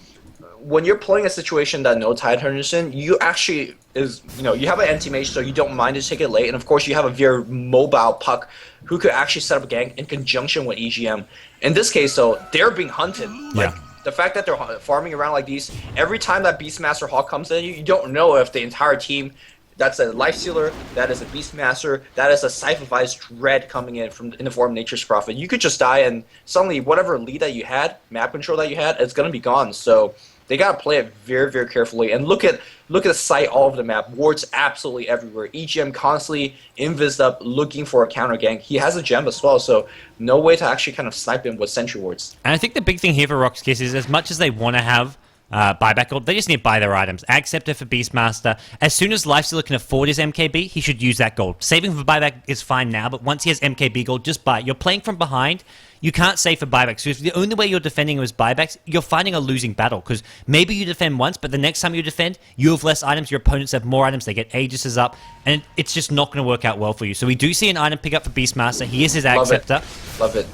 when you're playing a situation that no Tidehunters in, you actually you have an anti-mage, so you don't mind to take it late, and of course you have a very mobile Puck who could actually set up a gank in conjunction with EGM. In this case though, they're being hunted. Like the fact that they're farming around like these, every time that Beastmaster Hawk comes in, you don't know if the entire team, that's a Lifestealer, that is a Beastmaster, that is a Scythe of Ice Dread coming in in the form of Nature's Prophet. You could just die, and suddenly whatever lead that you had, map control that you had, it's gonna be gone. So they gotta play it very, very carefully. And look at the sight all over the map. Wards absolutely everywhere. EGM constantly invised up, looking for a counter gank. He has a gem as well, so no way to actually kind of snipe him with Sentry Wards. And I think the big thing here for RoX.KiS is, as much as they want to have buyback gold, they just need to buy their items. Ag Scepter for Beastmaster. As soon as Lifestealer can afford his MKB, he should use that gold. Saving for buyback is fine now, but once he has MKB gold, just buy it. You're playing from behind. You can't save for buyback. So if the only way you're defending is buybacks, you're fighting a losing battle. Because maybe you defend once, but the next time you defend, you have less items, your opponents have more items, they get Aegises up, and it's just not going to work out well for you. So we do see an item pick up for Beastmaster. He is his Ag Scepter. Love it.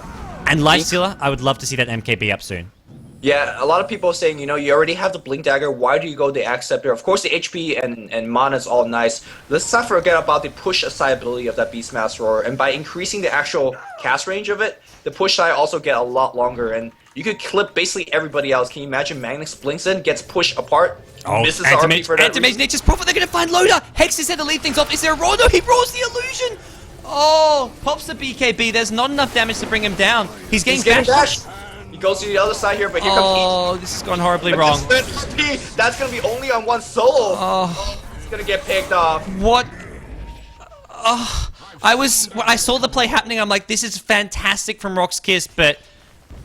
And Lifestealer, I would love to see that MKB up soon. Yeah, a lot of people are saying, you already have the Blink Dagger, why do you go the Ag Scepter? Of course, the HP and mana is all nice. Let's not forget about the push aside ability of that Beastmaster Roar, and by increasing the actual cast range of it, the push side also get a lot longer, and you could clip basically everybody else. Can you imagine Magnus blinks in, gets pushed apart, misses the RP for that reason? Nature's Prophet, they're going to find Loda! Hex is here to lead things off. Is there a roar? No, he roars the illusion! Oh, pops the BKB. There's not enough damage to bring him down. He's getting dashed. He goes to the other side here, but here comes Oh, this has gone horribly wrong. That's going to be only on one solo. gonna get picked off. What? When I saw the play happening, I'm like, this is fantastic from RoX.KiS, but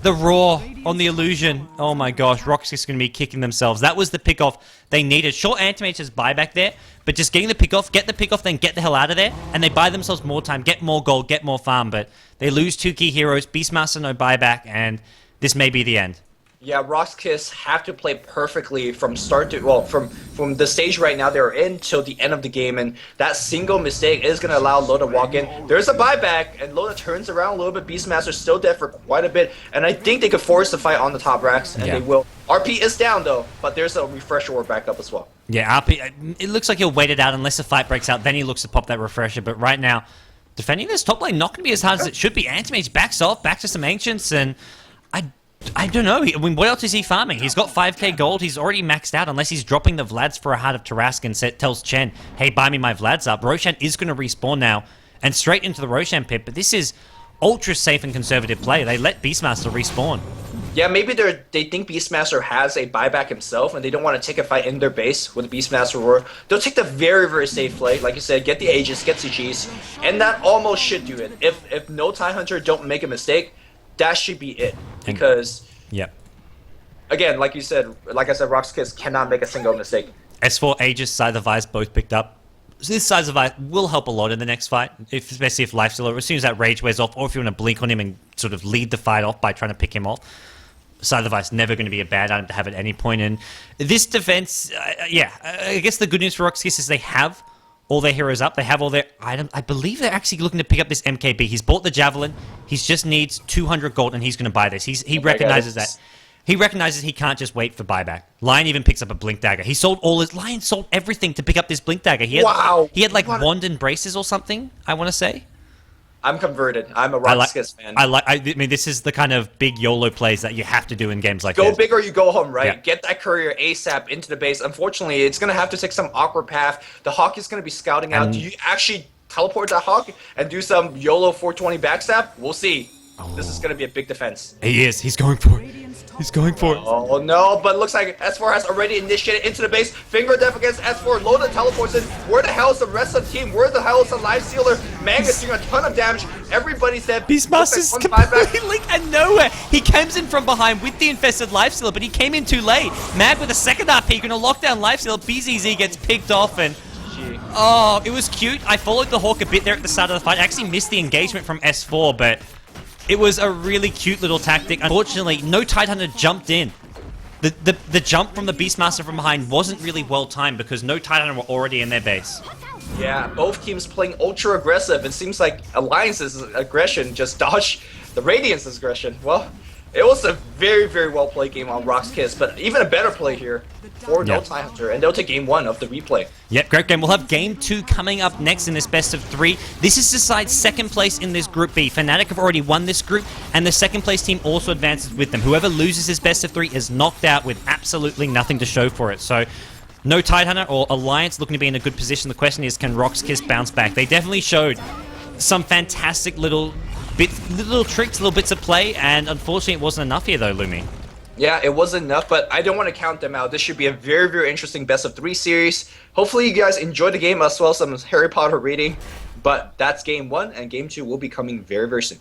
the raw on the illusion. Oh my gosh, RoX.KiS is going to be kicking themselves. That was the pickoff they needed. Sure, NTH has buyback there, but just getting the pickoff, then get the hell out of there, and they buy themselves more time, get more gold, get more farm, but they lose 2 key heroes, Beastmaster no buyback, and this may be the end. Yeah, RoX.KiS have to play perfectly from start to, well, from the stage right now they're in till the end of the game, and that single mistake is going to allow Loda to walk in. There's a buyback, and Loda turns around a little bit. Beastmaster's still dead for quite a bit, and I think they could force the fight on the top racks, and they will. RP is down, though, but there's a refresher war back up as well. Yeah, RP, it looks like he'll wait it out unless the fight breaks out, then he looks to pop that refresher, but right now, defending this top lane not going to be as hard as it should be. Antimage backs off, back to some Ancients, and I don't know. I mean, what else is he farming? He's got 5k gold. He's already maxed out unless he's dropping the Vlads for a Heart of Tarrasque and tells Chen, hey, buy me my Vlads up. Roshan is going to respawn now and straight into the Roshan pit, but this is ultra safe and conservative play. They let Beastmaster respawn. Yeah, maybe they think Beastmaster has a buyback himself and they don't want to take a fight in their base with the Beastmaster Roar. They'll take the very, very safe play. Like you said, get the Aegis, get CGs, and that almost should do it. If no Tidehunter don't make a mistake, that should be it. Because, again, like I said, RoX.KiS cannot make a single mistake. S4, Aegis, Scythe of Ice both picked up. So this Scythe of Ice will help a lot in the next fight, especially if Lifestealer, as soon as that rage wears off, or if you want to blink on him and sort of lead the fight off by trying to pick him off. Scythe of Ice never going to be a bad item to have at any point. And this defense, I guess the good news for RoX.KiS is they have all their heroes up. They have all their items. I believe they're actually looking to pick up this MKB. He's bought the Javelin. He just needs 200 gold, and he's going to buy this. He recognizes that. He recognizes he can't just wait for buyback. Lion even picks up a Blink Dagger. He sold all his... Lion sold everything to pick up this Blink Dagger. He had like wand and braces or something, I want to say. I'm converted. I'm a RoX.KiS fan. I mean, this is the kind of big YOLO plays that you have to do in games like this. Go big or you go home, right? Yeah. Get that courier ASAP into the base. Unfortunately, it's going to have to take some awkward path. The Hawk is going to be scouting out. Do you actually teleport that Hawk and do some YOLO 420 backstab? We'll see. This is going to be a big defense. He is. He's going for it. He's going for it. Oh no, but it looks like S4 has already initiated into the base. Finger death against S4. Loda teleports in. Where the hell is the rest of the team? Where the hell is the Lifestealer? Magnus doing a ton of damage. Everybody's dead. Beastmaster's completely out of nowhere. He comes in from behind with the infested Lifestealer, but he came in too late. Mag with a second RP, gonna lock down Lifestealer. BZZ gets picked off and... Oh, it was cute. I followed the Hawk a bit there at the start of the fight. I actually missed the engagement from S4, but... It was a really cute little tactic. Unfortunately, no Tidehunter jumped in. The jump from the Beastmaster from behind wasn't really well timed because no Tidehunter were already in their base. Yeah, both teams playing ultra aggressive. It seems like Alliance's aggression just dodged the Radiance's aggression. Well, it was a very, very well played game on RoX.KiS, but even a better play here for no Tidehunter, and they'll take game 1 of the replay. Yep, great game. We'll have game 2 coming up next in this best of 3. This is decides second place in this group B. Fnatic have already won this group, and the second place team also advances with them. Whoever loses this best of 3 is knocked out with absolutely nothing to show for it. So, no Tidehunter or Alliance looking to be in a good position. The question is, can RoX.KiS bounce back? They definitely showed some fantastic little tricks, little bits of play, and unfortunately it wasn't enough here though, Lumi. Yeah, it wasn't enough, but I don't want to count them out. This should be a very, very interesting best of 3 series. Hopefully you guys enjoyed the game as well as some Harry Potter reading, but that's game 1, and game 2 will be coming very, very soon.